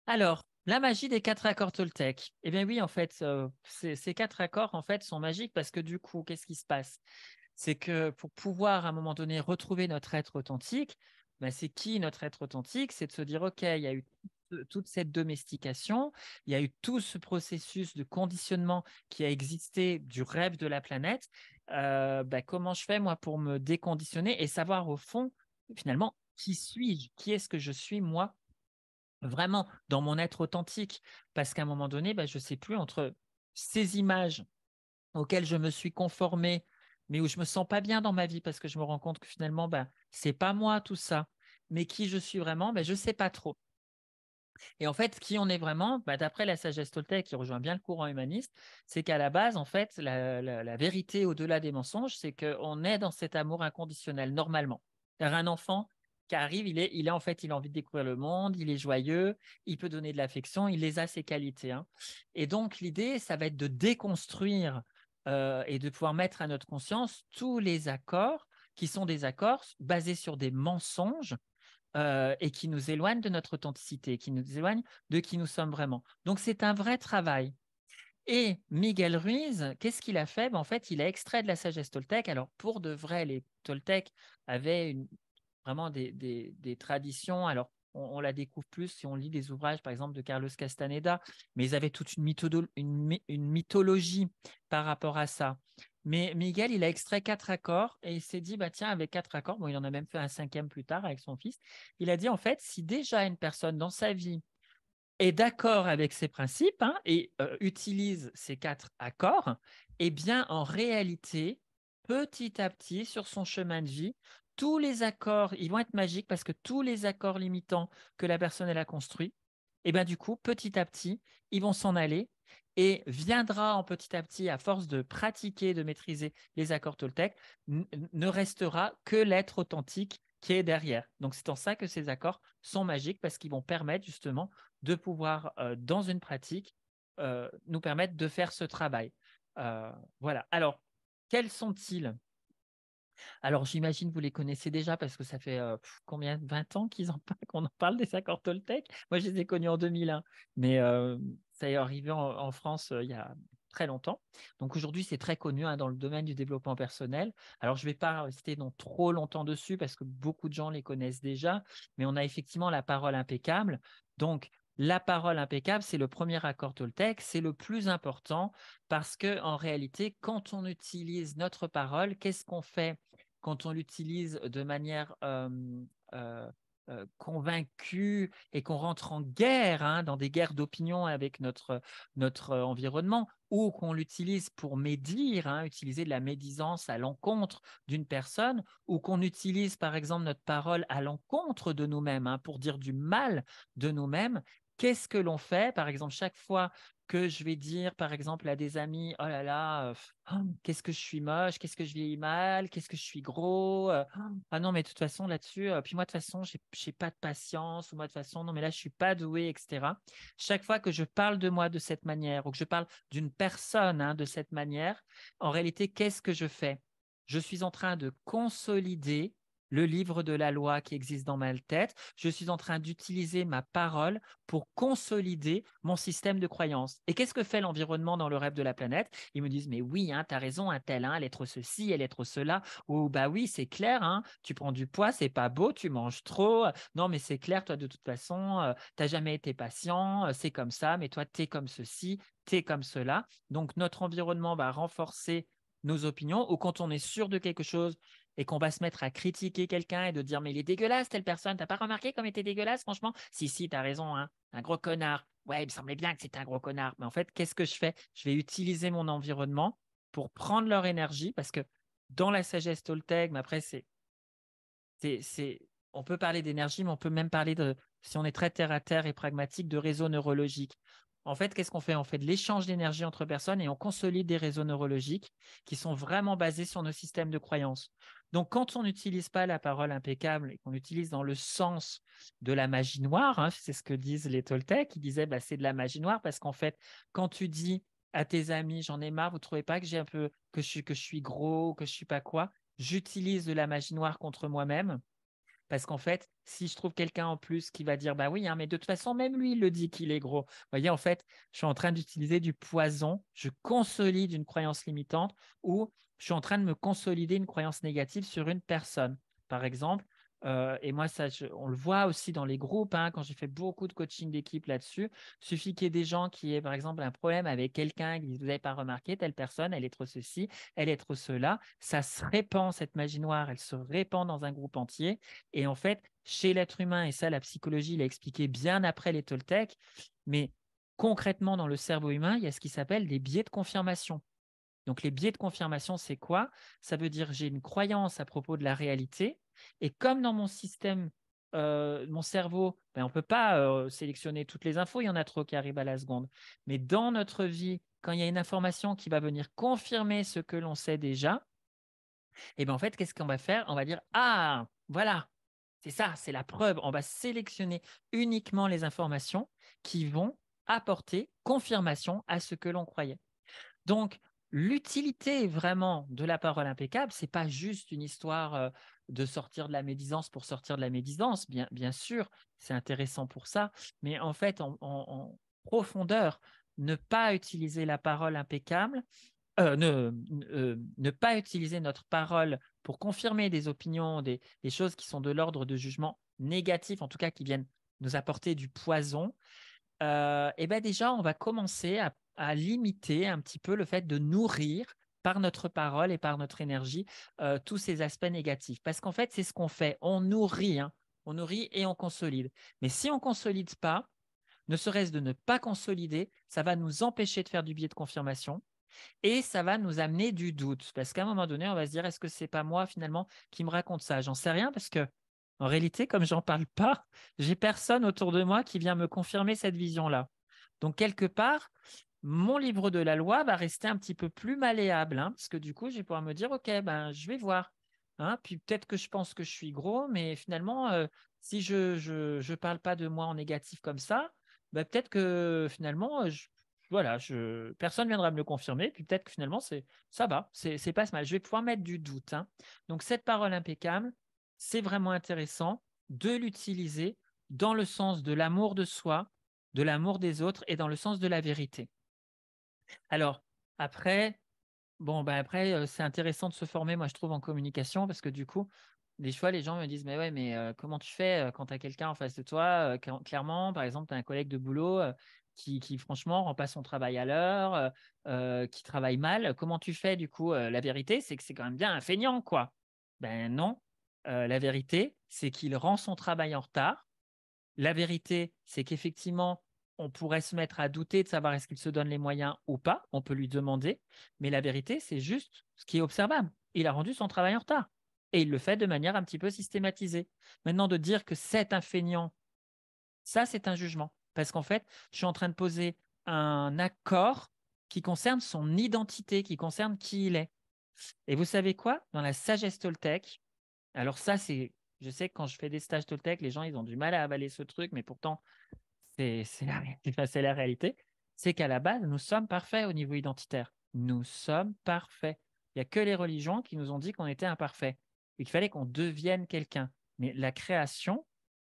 Alors, la magie des quatre accords Toltec. Eh bien oui, en fait, ces quatre accords en fait, sont magiques parce que du coup, qu'est-ce qui se passe? C'est que pour pouvoir, à un moment donné, retrouver notre être authentique, ben, c'est qui notre être authentique? C'est de se dire, OK, il y a eu toute cette domestication, il y a eu tout ce processus de conditionnement qui a existé du rêve de la planète. Ben, comment je fais, moi, pour me déconditionner et savoir, au fond, finalement, qui suis-je? Qui est-ce que je suis, moi, vraiment dans mon être authentique, parce qu'à un moment donné, je ne sais plus entre ces images auxquelles je me suis conformé, mais où je me sens pas bien dans ma vie parce que je me rends compte que finalement, c'est pas moi tout ça, mais qui je suis vraiment, je sais pas trop. Et en fait, qui on est vraiment, d'après la sagesse toltèque qui rejoint bien le courant humaniste, c'est qu'à la base, en fait, la vérité au-delà des mensonges, c'est qu'on est dans cet amour inconditionnel normalement. Car un enfant qui arrive, en fait, il a envie de découvrir le monde, il est joyeux, il peut donner de l'affection, il les a ses qualités, hein. Et donc l'idée, ça va être de déconstruire et de pouvoir mettre à notre conscience tous les accords qui sont des accords basés sur des mensonges et qui nous éloigne de notre authenticité, qui nous éloigne de qui nous sommes vraiment. Donc, c'est un vrai travail. Et Miguel Ruiz, qu'est-ce qu'il a fait? En fait, il a extrait de la sagesse toltèque. Alors, pour de vrai, les Toltecs avaient vraiment des traditions. Alors, on la découvre plus si on lit des ouvrages, par exemple, de Carlos Castaneda, mais ils avaient toute une mythologie par rapport à ça. Mais Miguel, il a extrait quatre accords et il s'est dit, tiens, avec quatre accords, bon, il en a même fait un cinquième plus tard avec son fils. Il a dit, en fait, si déjà une personne dans sa vie est d'accord avec ces principes, hein, et utilise ces quatre accords, eh bien, en réalité, petit à petit, sur son chemin de vie, tous les accords, ils vont être magiques parce que tous les accords limitants que la personne elle a construits, et bien du coup, petit à petit, ils vont s'en aller et viendra en petit à petit, à force de pratiquer, de maîtriser les accords Toltec, ne restera que l'être authentique qui est derrière. Donc, c'est en ça que ces accords sont magiques parce qu'ils vont permettre justement de pouvoir, dans une pratique, nous permettre de faire ce travail. Voilà. Alors, quels sont-ils? Alors, j'imagine que vous les connaissez déjà parce que ça fait combien? 20 ans qu'on en parle des accords Toltec. Moi, je les ai connus en 2001, mais ça est arrivé en France il y a très longtemps. Donc aujourd'hui, c'est très connu, hein, dans le domaine du développement personnel. Alors, je ne vais pas rester trop longtemps dessus parce que beaucoup de gens les connaissent déjà, mais on a effectivement la parole impeccable. Donc, la parole impeccable, c'est le premier accord Toltec, c'est le plus important parce que en réalité, quand on utilise notre parole, qu'est-ce qu'on fait quand on l'utilise de manière convaincue et qu'on rentre en guerre, hein, dans des guerres d'opinion avec notre environnement, ou qu'on l'utilise pour médire, hein, utiliser de la médisance à l'encontre d'une personne, ou qu'on utilise par exemple notre parole à l'encontre de nous-mêmes, hein, pour dire du mal de nous-mêmes. Qu'est-ce que l'on fait? Par exemple, chaque fois que je vais dire, par exemple, à des amis, oh là là, qu'est-ce que je suis moche, qu'est-ce que je vieillis mal, qu'est-ce que je suis gros, ah non, mais de toute façon, là-dessus, puis moi, de toute façon, j'ai pas de patience, ou moi, de toute façon, non, mais là, je suis pas doué, etc. Chaque fois que je parle de moi de cette manière, ou que je parle d'une personne, hein, de cette manière, en réalité, qu'est-ce que je fais? Je suis en train de consolider le livre de la loi qui existe dans ma tête. Je suis en train d'utiliser ma parole pour consolider mon système de croyance. Et qu'est-ce que fait l'environnement dans le rêve de la planète? Ils me disent, mais oui, hein, tu as raison, un tel, hein, elle est trop ceci, elle est trop cela. Ou bah oui, c'est clair, hein, tu prends du poids, c'est pas beau, tu manges trop. Non, mais c'est clair, toi, de toute façon, tu n'as jamais été patient, c'est comme ça, mais toi, tu es comme ceci, tu es comme cela. Donc, notre environnement va renforcer nos opinions, ou quand on est sûr de quelque chose et qu'on va se mettre à critiquer quelqu'un et de dire mais il est dégueulasse telle personne, t'as pas remarqué comme il était dégueulasse franchement? Si, t'as raison, hein, un gros connard. Ouais, il me semblait bien que c'était un gros connard. Mais en fait, qu'est-ce que je fais? Je vais utiliser mon environnement pour prendre leur énergie parce que dans la sagesse Toltec, mais après on peut parler d'énergie, mais on peut même parler de, si on est très terre à terre et pragmatique, de réseau neurologique. En fait, qu'est-ce qu'on fait? On fait de l'échange d'énergie entre personnes et on consolide des réseaux neurologiques qui sont vraiment basés sur nos systèmes de croyances. Donc, quand on n'utilise pas la parole impeccable et qu'on l'utilise dans le sens de la magie noire, hein, c'est ce que disent les Toltecs, ils disaient bah, c'est de la magie noire parce qu'en fait, quand tu dis à tes amis, j'en ai marre, vous ne trouvez pas que j'ai un peu que je suis gros, que je suis pas quoi, j'utilise de la magie noire contre moi-même. Parce qu'en fait, si je trouve quelqu'un en plus qui va dire, bah oui, hein, mais de toute façon, même lui, il le dit qu'il est gros. Vous voyez, en fait, je suis en train d'utiliser du poison, je consolide une croyance limitante ou je suis en train de me consolider une croyance négative sur une personne. Par exemple, et moi, ça, on le voit aussi dans les groupes, hein, quand j'ai fait beaucoup de coaching d'équipe là-dessus, suffit qu'il y ait des gens qui aient, par exemple, un problème avec quelqu'un qui disent, vous n'avez pas remarqué, telle personne, elle est trop ceci, elle est trop cela. Ça se répand, cette magie noire, elle se répand dans un groupe entier. Et en fait, chez l'être humain, et ça, la psychologie l'a expliqué bien après les Toltecs, mais concrètement, dans le cerveau humain, il y a ce qui s'appelle des biais de confirmation. Donc, les biais de confirmation, c'est quoi? Ça veut dire j'ai une croyance à propos de la réalité, et comme dans mon système, mon cerveau, ben, on ne peut pas sélectionner toutes les infos, il y en a trop qui arrivent à la seconde. Mais dans notre vie, quand il y a une information qui va venir confirmer ce que l'on sait déjà, et bien en fait, qu'est-ce qu'on va faire? On va dire, ah, voilà, c'est ça, c'est la preuve. On va sélectionner uniquement les informations qui vont apporter confirmation à ce que l'on croyait. Donc, l'utilité vraiment de la parole impeccable, c'est pas juste une histoire de sortir de la médisance pour sortir de la médisance. Bien sûr, c'est intéressant pour ça, mais en fait, en profondeur, ne pas utiliser la parole impeccable, ne pas utiliser notre parole pour confirmer des opinions, des choses qui sont de l'ordre de jugement négatif, en tout cas qui viennent nous apporter du poison, et ben déjà, on va commencer à limiter un petit peu le fait de nourrir par notre parole et par notre énergie tous ces aspects négatifs. Parce qu'en fait, c'est ce qu'on fait. On nourrit, hein. On nourrit et on consolide. Mais si on ne consolide pas, ne serait-ce de ne pas consolider, ça va nous empêcher de faire du biais de confirmation. Et ça va nous amener du doute. Parce qu'à un moment donné, on va se dire, est-ce que c'est pas moi finalement qui me raconte ça? J'en sais rien parce que en réalité, comme j'en parle pas, j'ai personne autour de moi qui vient me confirmer cette vision-là. Donc quelque part, mon livre de la loi va rester un petit peu plus malléable, hein, parce que du coup, je vais pouvoir me dire, ok, ben je vais voir. Hein, puis peut-être que je pense que je suis gros, mais finalement, si je parle pas de moi en négatif comme ça, ben peut-être que finalement, voilà, personne ne viendra me le confirmer, puis peut-être que finalement, ça va, c'est pas mal. Je vais pouvoir mettre du doute. Hein. Donc, cette parole impeccable, c'est vraiment intéressant de l'utiliser dans le sens de l'amour de soi, de l'amour des autres et dans le sens de la vérité. Alors, après, c'est intéressant de se former, moi, je trouve, en communication, parce que du coup, des fois, les gens me disent, mais ouais, mais comment tu fais quand tu as quelqu'un en face de toi clairement, par exemple, tu as un collègue de boulot qui, franchement, rend pas son travail à l'heure, qui travaille mal. Comment tu fais, du coup? La vérité, c'est que c'est quand même bien un feignant, quoi. Ben non. La vérité, c'est qu'il rend son travail en retard. La vérité, c'est qu'effectivement, on pourrait se mettre à douter de savoir est-ce qu'il se donne les moyens ou pas. On peut lui demander. Mais la vérité, c'est juste ce qui est observable. Il a rendu son travail en retard. Et il le fait de manière un petit peu systématisée. Maintenant, de dire que c'est un feignant, ça, c'est un jugement. Parce qu'en fait, je suis en train de poser un accord qui concerne son identité, qui concerne qui il est. Et vous savez quoi? Dans la sagesse Toltec, alors ça, je sais que quand je fais des stages Toltec, les gens, ils ont du mal à avaler ce truc, mais pourtant, c'est la, c'est la réalité. C'est qu'à la base, nous sommes parfaits au niveau identitaire. Nous sommes parfaits. Il n'y a que les religions qui nous ont dit qu'on était imparfaits. et qu'il fallait qu'on devienne quelqu'un. Mais la création,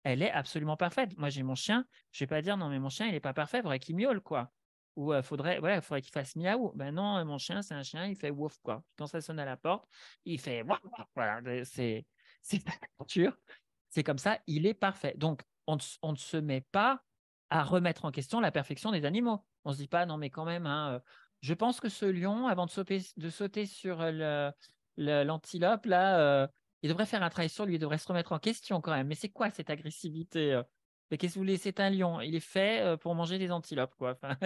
elle est absolument parfaite. Moi, j'ai mon chien, je ne vais pas dire non, mais mon chien, il n'est pas parfait, il faudrait qu'il miaule, quoi. Ou faudrait qu'il fasse miaou. Ben non, mon chien, c'est un chien, il fait wouf, quoi. Quand ça sonne à la porte, il fait wouah, wouah. Voilà, c'est ta nature. C'est comme ça, il est parfait. Donc, on ne se met pas à remettre en question la perfection des animaux. On ne se dit pas, non, mais quand même, hein, je pense que ce lion, avant de sauter sur l'antilope, là, il devrait faire un travail sur lui, il devrait se remettre en question quand même. Mais c'est quoi cette agressivité? Mais qu'est-ce que vous voulez? C'est un lion. Il est fait pour manger des antilopes, quoi. Enfin,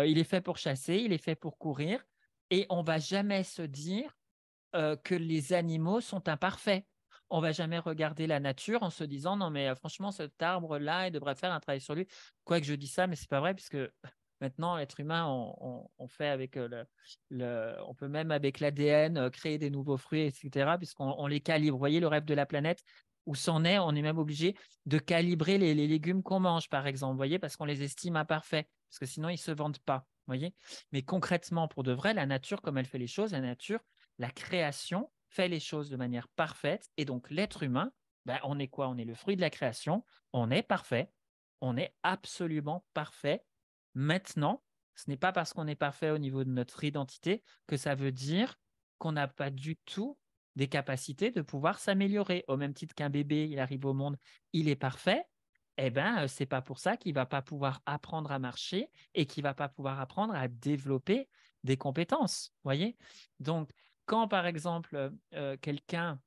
il est fait pour chasser, il est fait pour courir. Et on ne va jamais se dire que les animaux sont imparfaits. On ne va jamais regarder la nature en se disant non, mais franchement, cet arbre-là, il devrait faire un travail sur lui. Quoique je dis ça, mais ce n'est pas vrai, puisque maintenant, l'être humain, on fait avec on peut même avec l'ADN créer des nouveaux fruits, etc., puisqu'on les calibre. Vous voyez le rêve de la planète où c'en est, on est même obligé de calibrer les légumes qu'on mange, par exemple, vous voyez, parce qu'on les estime imparfaits, parce que sinon, ils ne se vendent pas. Voyez. Mais concrètement, pour de vrai, la nature, comme elle fait les choses, la nature, la création fait les choses de manière parfaite. Et donc, l'être humain, ben, on est quoi? On est le fruit de la création. On est parfait. On est absolument parfait. Maintenant, ce n'est pas parce qu'on est parfait au niveau de notre identité que ça veut dire qu'on n'a pas du tout des capacités de pouvoir s'améliorer. Au même titre qu'un bébé, il arrive au monde, il est parfait. Eh bien, ce n'est pas pour ça qu'il ne va pas pouvoir apprendre à marcher et qu'il ne va pas pouvoir apprendre à développer des compétences. Voyez. Donc, quand, par exemple, quelqu'un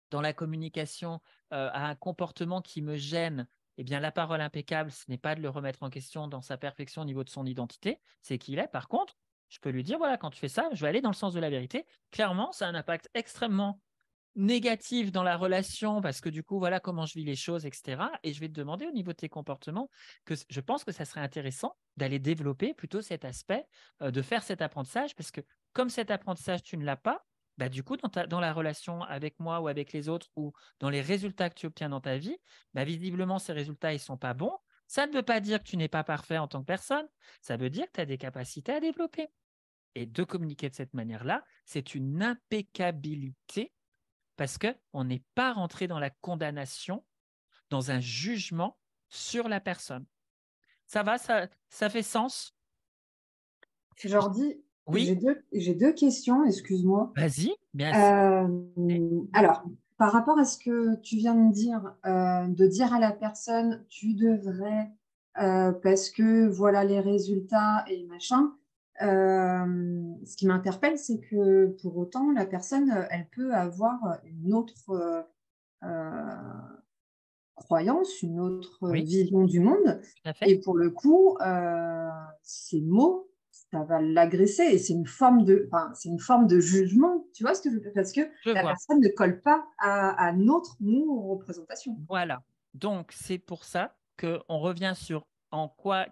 dans la communication a un comportement qui me gêne, eh bien, la parole impeccable, ce n'est pas de le remettre en question dans sa perfection au niveau de son identité, c'est qui il est. Par contre, je peux lui dire, voilà, quand tu fais ça, je vais aller dans le sens de la vérité. Clairement, ça a un impact extrêmement négatif dans la relation parce que du coup, voilà comment je vis les choses, etc. Et je vais te demander au niveau de tes comportements que je pense que ça serait intéressant d'aller développer plutôt cet aspect, de faire cet apprentissage parce que comme cet apprentissage, tu ne l'as pas, bah, du coup, dans la relation avec moi ou avec les autres ou dans les résultats que tu obtiens dans ta vie, bah, visiblement, ces résultats, ils ne sont pas bons. Ça ne veut pas dire que tu n'es pas parfait en tant que personne. Ça veut dire que tu as des capacités à développer. Et de communiquer de cette manière-là, c'est une impeccabilité parce qu'on n'est pas rentré dans la condamnation, dans un jugement sur la personne. Ça va, ça fait sens? Jordi, Oui, j'ai deux questions, excuse-moi. vas-y, bien sûr. Alors, par rapport à ce que tu viens de dire à la personne, tu devrais, parce que voilà les résultats et machin, ce qui m'interpelle, c'est que pour autant, la personne, elle peut avoir une autre croyance, une autre Oui, vision du monde. tout à fait. Et pour le coup, ces mots, ça va l'agresser et c'est une forme de jugement, tu vois ce que je veux dire? Parce que Je la vois. personne ne colle pas à notre nous représentation. Voilà. Donc, c'est pour ça qu'on revient sur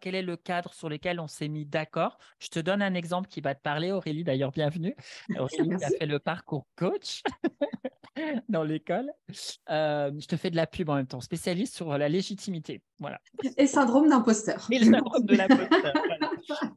quel est le cadre sur lequel on s'est mis d'accord. Je te donne un exemple qui va te parler, Aurélie, d'ailleurs, bienvenue. Aurélie qui a Merci. fait le parcours coach dans l'école. Je te fais de la pub en même temps, spécialiste sur la légitimité. Voilà. Et syndrome d'imposteur. Et le syndrome de l'imposteur.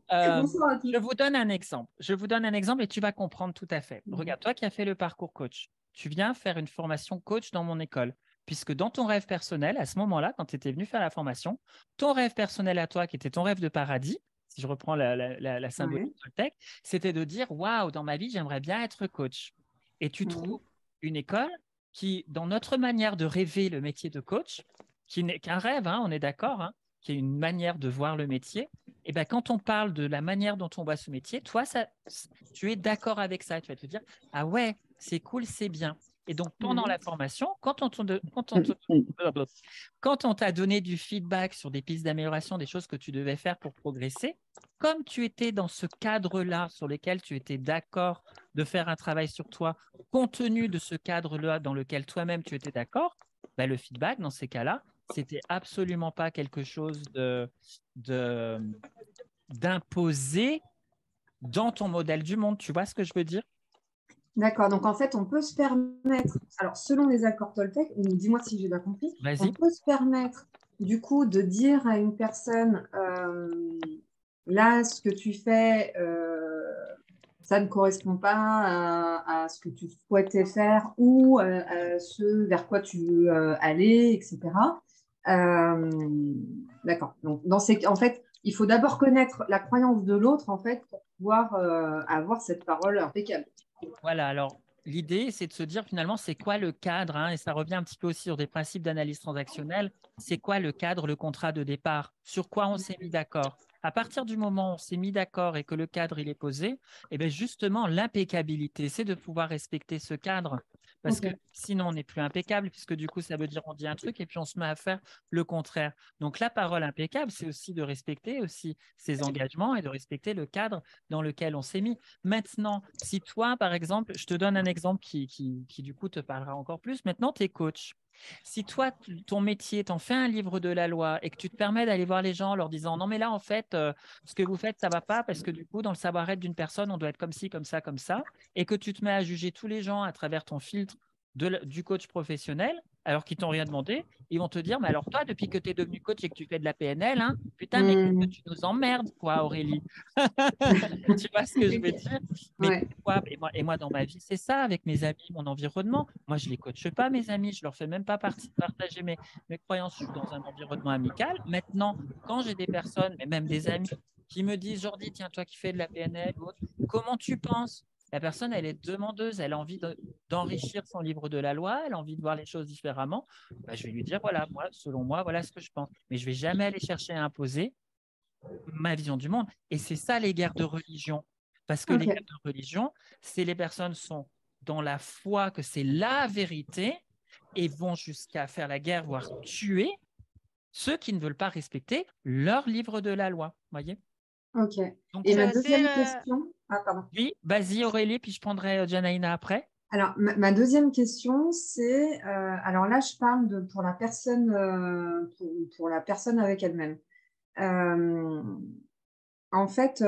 Voilà. Bonsoir à Je tous. vous donne un exemple. Je vous donne un exemple et tu vas comprendre tout à fait. Mhm. Regarde, toi qui as fait le parcours coach, tu viens faire une formation coach dans mon école. Puisque dans ton rêve personnel, à ce moment-là, quand tu étais venu faire la formation, ton rêve personnel à toi, qui était ton rêve de paradis, si je reprends la symbolique Ouais. Toltec, c'était de dire waouh, dans ma vie, j'aimerais bien être coach. Et tu Mhm. trouves une école qui, dans notre manière de rêver le métier de coach, qui n'est qu'un rêve, hein, on est d'accord, hein, qui est une manière de voir le métier, et ben, quand on parle de la manière dont on voit ce métier, toi, tu es d'accord avec ça. Tu vas te dire, ah ouais, c'est cool, c'est bien. Et donc, pendant Mhm. la formation, quand on t'a donné du feedback sur des pistes d'amélioration, des choses que tu devais faire pour progresser, comme tu étais dans ce cadre-là sur lequel tu étais d'accord de faire un travail sur toi, compte tenu de ce cadre-là dans lequel toi-même tu étais d'accord, ben, le feedback, dans ces cas-là, c'était absolument pas quelque chose de, d'imposer dans ton modèle du monde. Tu vois ce que je veux dire? D'accord, donc en fait, on peut se permettre, alors selon les accords Toltec, dis-moi si j'ai bien compris, on Vas-y. peut se permettre du coup de dire à une personne, là, ce que tu fais, ça ne correspond pas à ce que tu souhaitais faire ou à ce vers quoi tu veux aller, etc. D'accord. Donc, en fait, il faut d'abord connaître la croyance de l'autre, en fait, pour pouvoir avoir cette parole impeccable. Voilà, alors l'idée, c'est de se dire finalement, c'est quoi le cadre, hein, et ça revient un petit peu aussi sur des principes d'analyse transactionnelle, c'est quoi le cadre, le contrat de départ, sur quoi on s'est mis d'accord. À partir du moment où on s'est mis d'accord et que le cadre il est posé, et bien justement, l'impeccabilité, c'est de pouvoir respecter ce cadre. Parce que Ok. sinon, on n'est plus impeccable, puisque du coup, ça veut dire on dit un truc et puis on se met à faire le contraire. Donc, la parole impeccable, c'est aussi de respecter aussi ses engagements et de respecter le cadre dans lequel on s'est mis. Maintenant, si toi, par exemple, je te donne un exemple qui du coup te parlera encore plus. Maintenant, tu es coach. Si toi, ton métier, t'en fais un livre de la loi et que tu te permets d'aller voir les gens en leur disant non, mais là, en fait, ce que vous faites, ça va pas parce que du coup, dans le savoir-être d'une personne, on doit être comme ci, comme ça, et que tu te mets à juger tous les gens à travers ton filtre du coach professionnel, alors qu'ils t'ont rien demandé, ils vont te dire, mais alors toi, depuis que tu es devenu coach et que tu fais de la PNL, hein, putain, mais qu'est-ce que Hmm. tu nous emmerdes, quoi, Aurélie. Tu vois ce que je veux Ok. dire? Mais Ouais. pourquoi? Et moi, dans ma vie, c'est ça, avec mes amis, mon environnement. Moi, je ne les coache pas, mes amis. Je ne leur fais même pas partager mes croyances. Je suis dans un environnement amical. Maintenant, quand j'ai des personnes, mais même des amis, qui me disent, Jordi, tiens, toi qui fais de la PNL, ou autre, comment tu penses? La personne, elle est demandeuse, elle a envie d'enrichir son livre de la loi, elle a envie de voir les choses différemment. Bah, je vais lui dire, voilà, moi, selon moi, voilà ce que je pense. Mais je ne vais jamais aller chercher à imposer ma vision du monde. Et c'est ça les guerres de religion. Parce que les guerres Ok. de religion, c'est les personnes sont dans la foi que c'est la vérité et vont jusqu'à faire la guerre, voire tuer ceux qui ne veulent pas respecter leur livre de la loi. Voyez? Ok. Donc, Et ma C'est aussi deuxième le... question. Ah, pardon. oui, vas-y Aurélie, puis je prendrai Janaïna après. Alors, ma deuxième question, c'est, alors là, je parle pour la personne avec elle-même. Euh, En fait,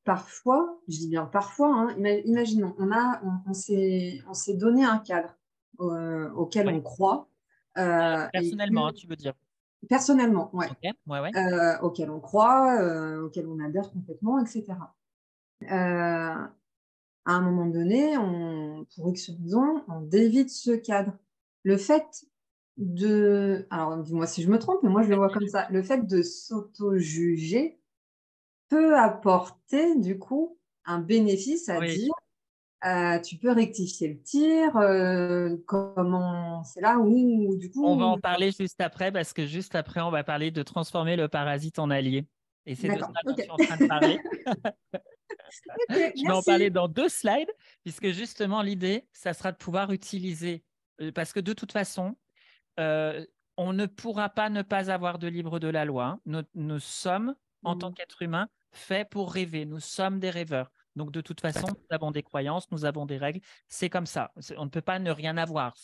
parfois, je dis bien parfois, hein, imaginons, on s'est donné un cadre auquel Oui. on croit, et Personnellement, hein, tu veux dire. personnellement, ouais, OK, ouais, ouais. auquel on croit, auquel on adhère complètement, etc. À un moment donné, pour X raison, on dévie de ce cadre. Le fait alors dis-moi si je me trompe, mais moi je le vois comme ça, le fait de s'auto-juger peut apporter du coup un bénéfice à Oui, dire tu peux rectifier le tir, comment c'est là où du on va coup en parler juste après parce que juste après, on va parler de transformer le parasite en allié. Et c'est de ça d'accord, dont ok. je suis en train de parler. Ok, Je vais en parler merci. dans 2 slides, puisque justement, l'idée, ça sera de pouvoir utiliser, parce que de toute façon, euh, on ne pourra pas ne pas avoir de livre de la loi. Nous sommes, en tant Mm, qu'êtres humains, faits pour rêver. Nous sommes des rêveurs. Donc, de toute façon, nous avons des croyances, nous avons des règles. C'est comme ça. On ne peut pas ne rien avoir.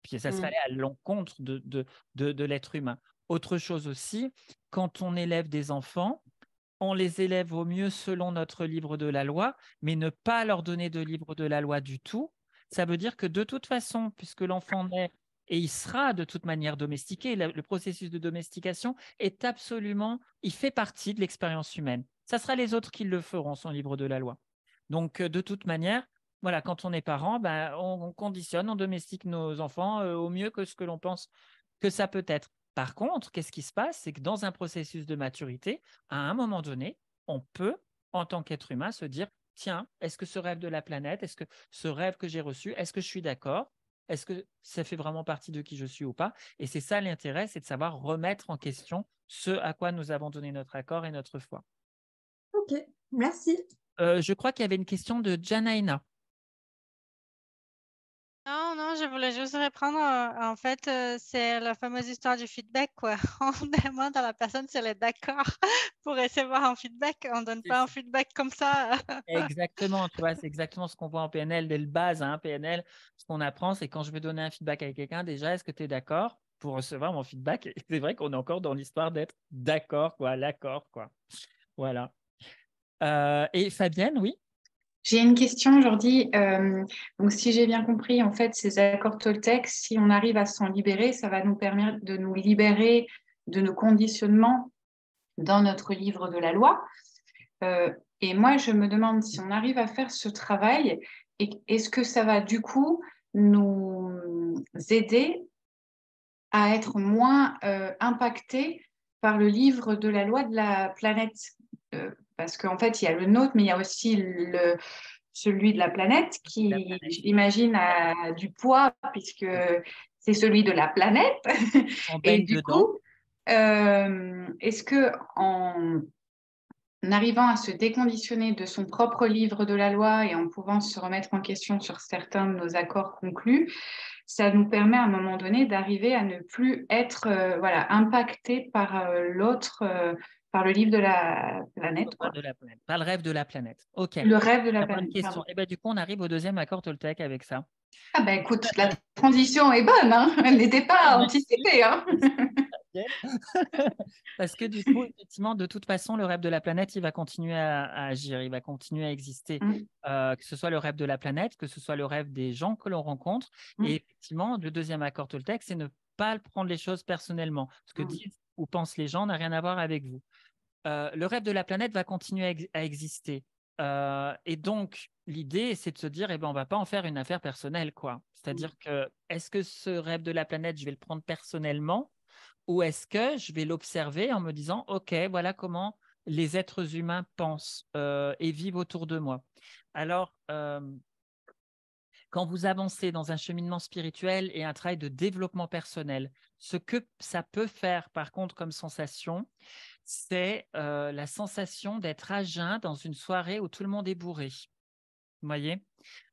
Puis ça serait mm, aller à l'encontre de l'être humain. Autre chose aussi, quand on élève des enfants, on les élève au mieux selon notre livre de la loi, mais ne pas leur donner de livre de la loi du tout. Ça veut dire que de toute façon, puisque l'enfant naît et il sera de toute manière domestiqué, le processus de domestication est absolument, il fait partie de l'expérience humaine. Ça sera les autres qui le feront, son livre de la loi. Donc, de toute manière, voilà, quand on est parent, ben, on conditionne, on domestique nos enfants au mieux que ce que l'on pense que ça peut être. Par contre, qu'est-ce qui se passe? C'est que dans un processus de maturité, à un moment donné, on peut, en tant qu'être humain, se dire, tiens, est-ce que ce rêve de la planète, est-ce que ce rêve que j'ai reçu, est-ce que je suis d'accord? Est-ce que ça fait vraiment partie de qui je suis ou pas? Et c'est ça l'intérêt, c'est de savoir remettre en question ce à quoi nous avons donné notre accord et notre foi. ok, merci. Je crois qu'il y avait une question de Janaïna. Non, non, je voulais juste reprendre. En fait, c'est la fameuse histoire du feedback, quoi. On demande à la personne si elle est d'accord pour recevoir un feedback. On ne donne C'est pas un ça. feedback comme ça. Exactement, tu vois, c'est exactement ce qu'on voit en PNL dès le base. Hein, PNL, ce qu'on apprend, c'est quand je vais donner un feedback à quelqu'un, déjà, est-ce que tu es d'accord pour recevoir mon feedback? Et c'est vrai qu'on est encore dans l'histoire d'être d'accord, quoi, l'accord, quoi. Voilà. Et Fabienne, oui? J'ai une question aujourd'hui. Donc, si j'ai bien compris, en fait, ces accords Toltec, si on arrive à s'en libérer, ça va nous permettre de nous libérer de nos conditionnements dans notre livre de la loi. Et moi, je me demande si on arrive à faire ce travail, est-ce que ça va du coup nous aider à être moins impactés par le livre de la loi de la planète. Parce qu'en fait, il y a le nôtre, mais il y a aussi celui de la planète qui, j'imagine, a du poids puisque c'est celui de la planète. On Et baigne du dedans. coup, est-ce que en arrivant à se déconditionner de son propre livre de la loi et en pouvant se remettre en question sur certains de nos accords conclus, ça nous permet à un moment donné d'arriver à ne plus être impacté par l'autre, par le livre de la planète, quoi. De la planète. Pas le rêve de la planète. OK. Le rêve de la Bonne planète. question. Et ben, du coup, on arrive au deuxième accord Toltec avec ça. Ah ben écoute, la transition est bonne, hein. Elle n'était pas anticipée. Hein. Parce que du coup, effectivement, de toute façon, le rêve de la planète, il va continuer à agir, il va continuer à exister. Que ce soit le rêve de la planète, que ce soit le rêve des gens que l'on rencontre. Et effectivement, le deuxième accord Toltec, c'est ne pas prendre les choses personnellement. Ce que disent ou pensent les gens n'a rien à voir avec vous. Le rêve de la planète va continuer à exister. Et donc, l'idée, c'est de se dire, on ne va pas en faire une affaire personnelle, quoi. C'est-à-dire que, est-ce que ce rêve de la planète, je vais le prendre personnellement ou est-ce que je vais l'observer en me disant, OK, voilà comment les êtres humains pensent et vivent autour de moi. Alors, quand vous avancez dans un cheminement spirituel et un travail de développement personnel, ce que ça peut faire, par contre, comme sensation, c'est la sensation d'être à jeun dans une soirée où tout le monde est bourré. Vous voyez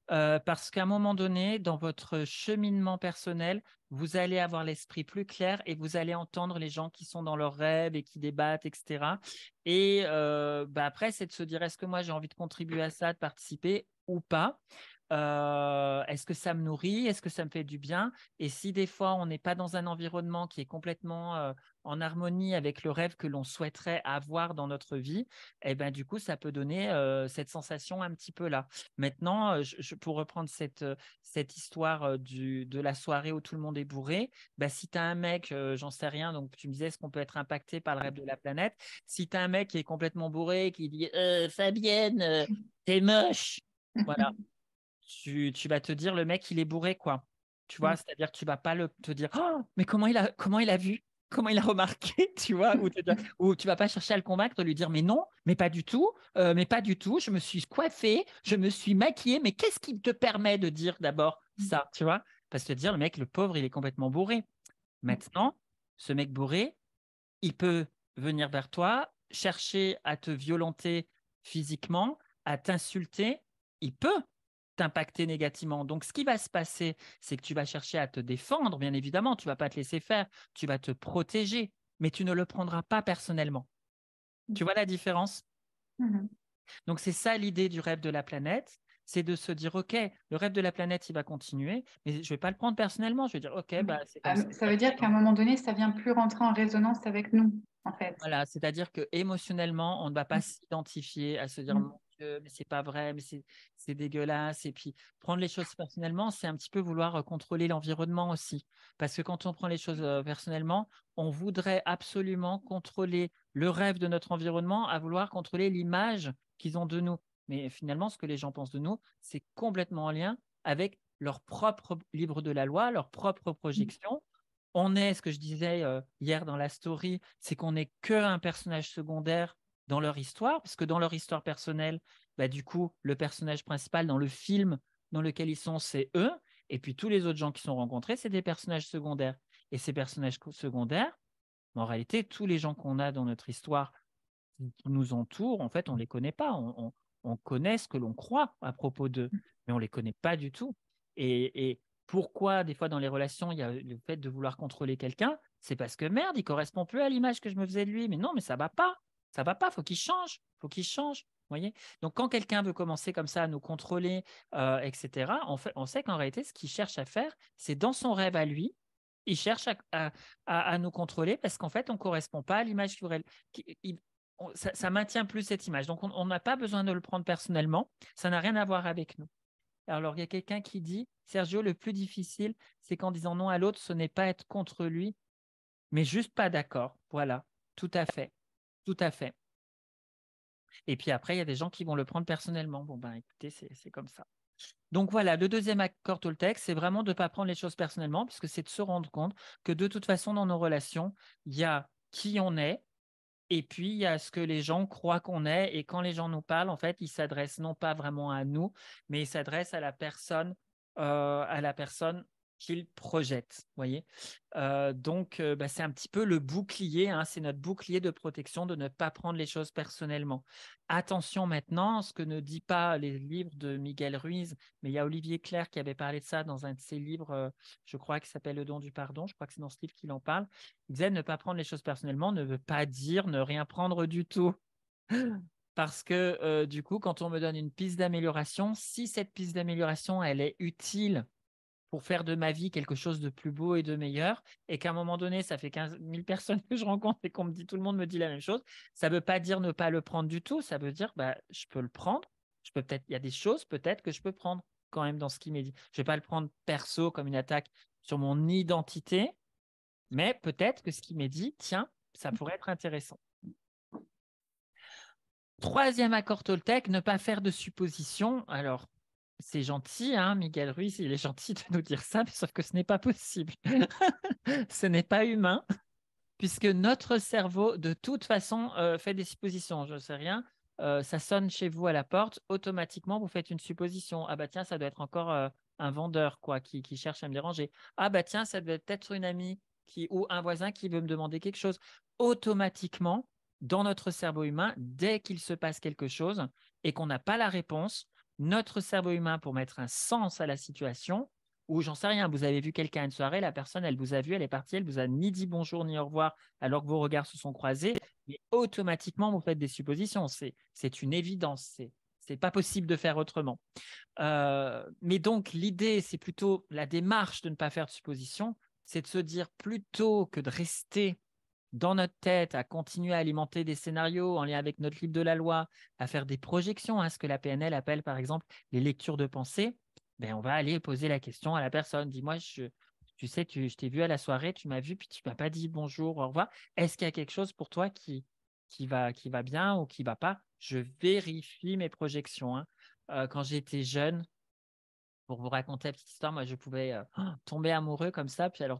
parce qu'à un moment donné, dans votre cheminement personnel, vous allez avoir l'esprit plus clair et vous allez entendre les gens qui sont dans leurs rêves et qui débattent, etc. Et après, c'est de se dire, est-ce que moi, j'ai envie de contribuer à ça, de participer ou pas est-ce que ça me nourrit? Est-ce que ça me fait du bien? Et si des fois, on n'est pas dans un environnement qui est complètement en harmonie avec le rêve que l'on souhaiterait avoir dans notre vie, du coup, ça peut donner cette sensation un petit peu là. Maintenant, pour reprendre cette histoire de la soirée où tout le monde est bourré, si tu as un mec, j'en sais rien, donc tu me disais, est-ce qu'on peut être impacté par le rêve de la planète? Si tu as un mec qui est complètement bourré, qui dit Fabienne, t'es moche, voilà. Tu vas te dire, le mec, il est bourré, quoi. Tu vois, c'est-à-dire que tu vas pas te dire, oh, mais comment il a vu? Comment il a remarqué, tu vois, ou tu vas pas chercher à le convaincre, lui dire, mais non, mais pas du tout, je me suis coiffée, je me suis maquillée, mais qu'est-ce qui te permet de dire d'abord ça, tu vois? Parce que te dire, le mec, le pauvre, il est complètement bourré. Maintenant, ce mec bourré, il peut venir vers toi, chercher à te violenter physiquement, à t'insulter, il peut t'impacter négativement. Donc, ce qui va se passer, c'est que tu vas chercher à te défendre, bien évidemment, tu ne vas pas te laisser faire, tu vas te protéger, mais tu ne le prendras pas personnellement. Tu vois la différence? Donc, c'est ça l'idée du rêve de la planète, c'est de se dire, OK, le rêve de la planète, il va continuer, mais je ne vais pas le prendre personnellement, je vais dire, OK, c'est comme ça. Ça veut dire qu'à un moment donné, ça vient plus rentrer en résonance avec nous, en fait. Voilà, c'est-à-dire que émotionnellement, on ne va pas s'identifier à se dire mon Dieu, mais c'est pas vrai, mais c'est dégueulasse. Et puis prendre les choses personnellement, c'est un petit peu vouloir contrôler l'environnement aussi. Parce que quand on prend les choses personnellement, on voudrait absolument contrôler le rêve de notre environnement, à vouloir contrôler l'image qu'ils ont de nous. Mais finalement, ce que les gens pensent de nous, c'est complètement en lien avec leur propre livre de la loi, leur propre projection. On est, ce que je disais hier dans la story, c'est qu'on n'est qu'un personnage secondaire dans leur histoire, parce que dans leur histoire personnelle, du coup, le personnage principal dans le film dans lequel ils sont, c'est eux, et puis tous les autres gens qui sont rencontrés, c'est des personnages secondaires. Et ces personnages secondaires, en réalité, tous les gens qu'on a dans notre histoire qui nous entourent, en fait, on ne les connaît pas. On connaît ce que l'on croit à propos d'eux, mais on ne les connaît pas du tout. Et pourquoi, des fois, dans les relations, il y a le fait de vouloir contrôler quelqu'un? C'est parce que merde, il ne correspond plus à l'image que je me faisais de lui. Mais non, mais ça ne va pas. Ça ne va pas, il faut qu'il change. Faut qu'il change. Voyez. Donc, quand quelqu'un veut commencer comme ça à nous contrôler, etc., on sait qu'en réalité, ce qu'il cherche à faire, c'est dans son rêve à lui, il cherche à nous contrôler parce qu'en fait, on ne correspond pas à l'image ça maintient plus cette image. Donc, on n'a pas besoin de le prendre personnellement. Ça n'a rien à voir avec nous. Alors, il y a quelqu'un qui dit, Sergio, le plus difficile, c'est qu'en disant non à l'autre, ce n'est pas être contre lui, mais juste pas d'accord. Voilà, tout à fait. Tout à fait. Et puis après, il y a des gens qui vont le prendre personnellement. Bon, ben écoutez, c'est comme ça. Donc voilà, le deuxième accord Toltec, c'est vraiment de ne pas prendre les choses personnellement, puisque c'est de se rendre compte que de toute façon, dans nos relations, il y a qui on est, et puis il y a ce que les gens croient qu'on est. Et quand les gens nous parlent, en fait, ils s'adressent non pas vraiment à nous, mais ils s'adressent à la personne qu'ils projettent. Voyez. Donc, c'est un petit peu le bouclier, hein, c'est notre bouclier de protection de ne pas prendre les choses personnellement. Attention maintenant, ce que ne dit pas les livres de Miguel Ruiz, mais il y a Olivier Clerc qui avait parlé de ça dans un de ses livres, je crois, qui s'appelle Le don du pardon. Je crois que c'est dans ce livre qu'il en parle. Il disait ne pas prendre les choses personnellement ne veut pas dire ne rien prendre du tout. Parce que du coup, quand on me donne une piste d'amélioration, si cette piste d'amélioration, elle est utile pour faire de ma vie quelque chose de plus beau et de meilleur, et qu'à un moment donné, ça fait 15 000 personnes que je rencontre et tout le monde me dit la même chose, ça ne veut pas dire ne pas le prendre du tout, ça veut dire je peux le prendre, il y a des choses peut-être que je peux prendre quand même dans ce qui m'est dit. Je ne vais pas le prendre perso comme une attaque sur mon identité, mais peut-être que ce qui m'est dit, tiens, ça pourrait être intéressant. Troisième accord Toltec, ne pas faire de suppositions. Alors, c'est gentil, hein, Miguel Ruiz, il est gentil de nous dire ça, sauf que ce n'est pas possible. Ce n'est pas humain, puisque notre cerveau, de toute façon, fait des suppositions. Je ne sais rien, ça sonne chez vous à la porte, automatiquement, vous faites une supposition. Ah bah tiens, ça doit être encore un vendeur quoi, qui cherche à me déranger. Ah bah tiens, ça doit être une amie ou un voisin qui veut me demander quelque chose. Automatiquement, dans notre cerveau humain, dès qu'il se passe quelque chose et qu'on n'a pas la réponse, notre cerveau humain, pour mettre un sens à la situation, ou j'en sais rien, vous avez vu quelqu'un à une soirée, la personne, elle vous a vu, elle est partie, elle vous a ni dit bonjour ni au revoir alors que vos regards se sont croisés, mais automatiquement, vous faites des suppositions. C'est une évidence, c'est pas possible de faire autrement. Mais donc, l'idée, c'est plutôt la démarche de ne pas faire de suppositions, c'est de se dire plutôt que de rester dans notre tête, à continuer à alimenter des scénarios en lien avec notre livre de la loi, à faire des projections, hein, ce que la PNL appelle par exemple les lectures de pensée, on va aller poser la question à la personne. Dis-moi, tu sais, je t'ai vu à la soirée, tu m'as vu, puis tu ne m'as pas dit bonjour, au revoir. Est-ce qu'il y a quelque chose pour toi qui va bien ou qui ne va pas? Je vérifie mes projections. Hein. Quand j'étais jeune, pour vous raconter la petite histoire, moi, je pouvais tomber amoureux comme ça, puis alors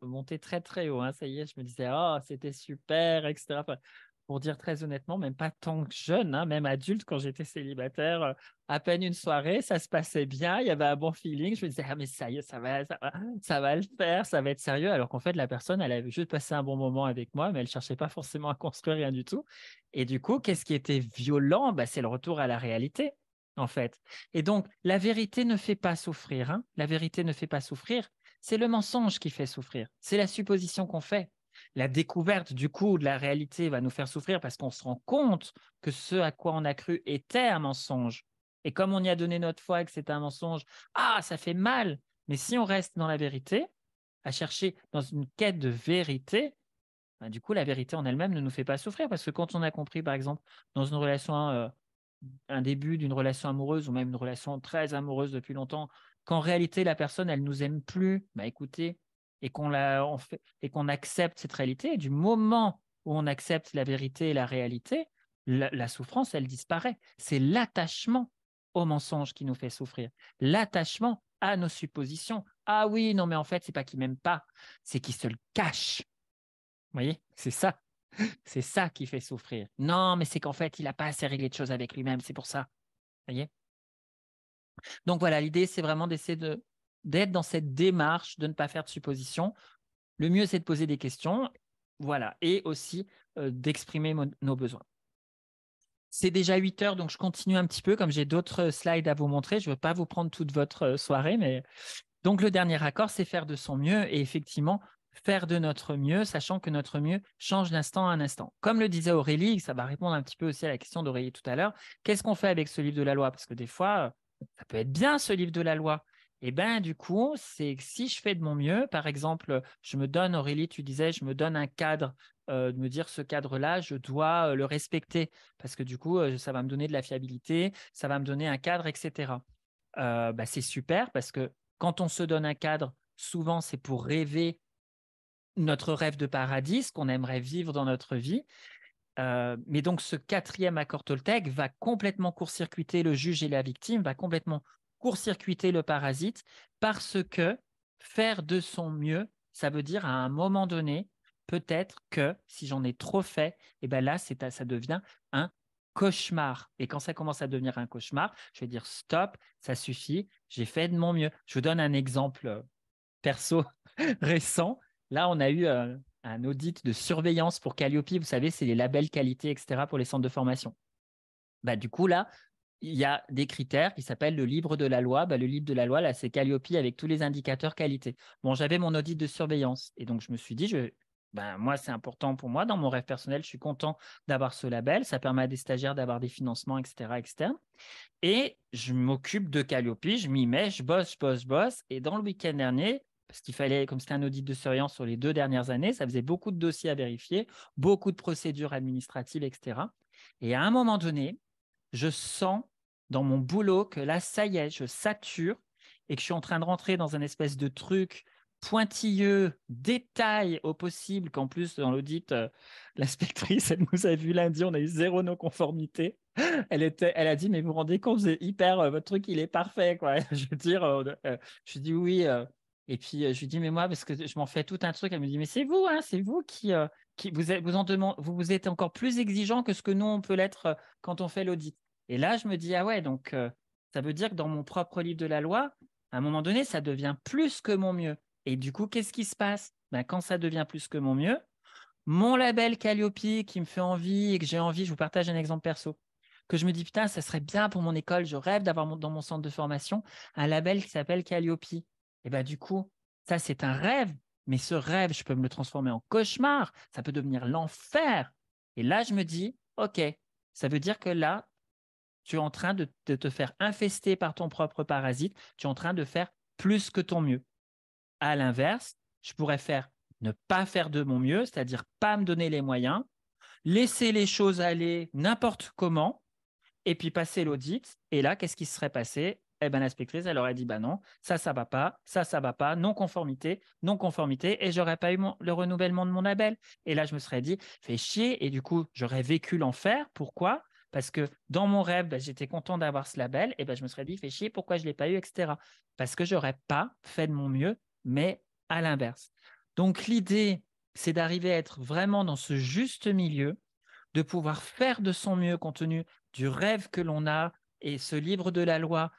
monter très, très haut. Hein. Ça y est, je me disais, oh, c'était super, etc. Enfin, pour dire très honnêtement, même pas tant que jeune, hein, même adulte, quand j'étais célibataire, à peine une soirée, ça se passait bien, il y avait un bon feeling. Je me disais, ah, mais ça y est, ça va le faire, ça va être sérieux. Alors qu'en fait, la personne, elle avait juste passé un bon moment avec moi, mais elle ne cherchait pas forcément à construire rien du tout. Et du coup, qu'est-ce qui était violent? C'est le retour à la réalité. En fait. Et donc, la vérité ne fait pas souffrir. Hein. La vérité ne fait pas souffrir. C'est le mensonge qui fait souffrir. C'est la supposition qu'on fait. La découverte, du coup, de la réalité va nous faire souffrir parce qu'on se rend compte que ce à quoi on a cru était un mensonge. Et comme on y a donné notre foi et que c'est un mensonge, ça fait mal. Mais si on reste dans la vérité, à chercher dans une quête de vérité, du coup, la vérité en elle-même ne nous fait pas souffrir parce que quand on a compris, par exemple, dans une relation un début d'une relation amoureuse ou même une relation très amoureuse depuis longtemps, qu'en réalité la personne elle nous aime plus, écoutez, et qu'on accepte cette réalité, et du moment où on accepte la vérité et la réalité, la souffrance elle disparaît. C'est l'attachement au mensonge qui nous fait souffrir, l'attachement à nos suppositions. Ah oui, non mais en fait c'est pas qu'il m'aime pas, c'est qu'il se le cache. Vous voyez, c'est ça. C'est ça qui fait souffrir. Non, mais c'est qu'en fait, il n'a pas assez réglé de choses avec lui-même, c'est pour ça. Vous voyez? Donc voilà, l'idée, c'est vraiment d'essayer d'être dans cette démarche de ne pas faire de suppositions. Le mieux, c'est de poser des questions, voilà, et aussi d'exprimer nos besoins. C'est déjà 8 heures, donc je continue un petit peu, comme j'ai d'autres slides à vous montrer. Je ne veux pas vous prendre toute votre soirée, mais donc le dernier accord, c'est faire de son mieux, et effectivement, faire de notre mieux, sachant que notre mieux change d'instant à un instant. Comme le disait Aurélie, ça va répondre un petit peu aussi à la question d'Aurélie tout à l'heure, qu'est-ce qu'on fait avec ce livre de la loi? Parce que des fois, ça peut être bien ce livre de la loi. Et bien, du coup, c'est si je fais de mon mieux, par exemple, Aurélie, tu disais, je me donne un cadre, de me dire ce cadre-là, je dois le respecter, parce que du coup, ça va me donner de la fiabilité, ça va me donner un cadre, etc. C'est super, parce que quand on se donne un cadre, souvent, c'est pour rêver notre rêve de paradis, ce qu'on aimerait vivre dans notre vie. Mais donc, ce 4e accord Toltec va complètement court-circuiter le juge et la victime, va complètement court-circuiter le parasite, parce que faire de son mieux, ça veut dire à un moment donné, peut-être que si j'en ai trop fait, et ben là, ça devient un cauchemar. Et quand ça commence à devenir un cauchemar, je vais dire stop, ça suffit, j'ai fait de mon mieux. Je vous donne un exemple perso récent. Là, on a eu un audit de surveillance pour Calliope. Vous savez, c'est les labels qualité, etc. pour les centres de formation. Bah, du coup, là, il y a des critères qui s'appellent le livre de la loi. Bah, le livre de la loi, là, c'est Calliope avec tous les indicateurs qualité. Bon, j'avais mon audit de surveillance. Et donc, je me suis dit, moi, c'est important pour moi. Dans mon rêve personnel, je suis content d'avoir ce label. Ça permet à des stagiaires d'avoir des financements, etc., externes. Et je m'occupe de Calliope, je m'y mets, je bosse. Et dans le week-end dernier, parce qu'il fallait, comme c'était un audit de surveillance sur les 2 dernières années, ça faisait beaucoup de dossiers à vérifier, beaucoup de procédures administratives, etc. Et à un moment donné, je sens dans mon boulot que là, ça y est, je sature et que je suis en train de rentrer dans un espèce de truc pointilleux, détail au possible, qu'en plus, dans l'audit, l'inspectrice, elle nous a vu lundi, on a eu 0 non-conformité. Elle a dit, mais vous vous rendez compte, c'est hyper, votre truc, il est parfait, quoi. Je veux dire, je dis oui. Et puis, je lui dis, mais moi, parce que je m'en fais tout un truc. Elle me dit, mais c'est vous, hein, c'est vous qui vous êtes encore plus exigeant que ce que nous, on peut l'être quand on fait l'audit. Et là, je me dis, ah ouais, donc ça veut dire que dans mon propre livre de la loi, à un moment donné, ça devient plus que mon mieux. Et du coup, qu'est-ce qui se passe? Ben, quand ça devient plus que mon mieux, mon label Calliope qui me fait envie et que j'ai envie, je vous partage un exemple perso, que je me dis, putain, ça serait bien pour mon école, je rêve d'avoir dans mon centre de formation un label qui s'appelle Calliope. Et ben, du coup, ça, c'est un rêve, mais ce rêve, je peux me le transformer en cauchemar, ça peut devenir l'enfer. Et là, je me dis, OK, ça veut dire que là, tu es en train de te faire infester par ton propre parasite, tu es en train de faire plus que ton mieux. À l'inverse, je pourrais ne pas faire de mon mieux, c'est-à-dire pas me donner les moyens, laisser les choses aller n'importe comment, et puis passer l'audit. Et là, qu'est-ce qui se serait passé? Eh ben, l'inspectrice, elle aurait dit, bah non, ça va pas, ça va pas, non-conformité, et j'aurais pas eu le renouvellement de mon label. Et là, je me serais dit, fais chier, et du coup, j'aurais vécu l'enfer. Pourquoi? Parce que dans mon rêve, j'étais content d'avoir ce label, et je me serais dit, fais chier, pourquoi je ne l'ai pas eu, etc. Parce que j'aurais pas fait de mon mieux, mais à l'inverse. Donc, l'idée, c'est d'arriver à être vraiment dans ce juste milieu, de pouvoir faire de son mieux compte tenu du rêve que l'on a. Et ce livre de la loi,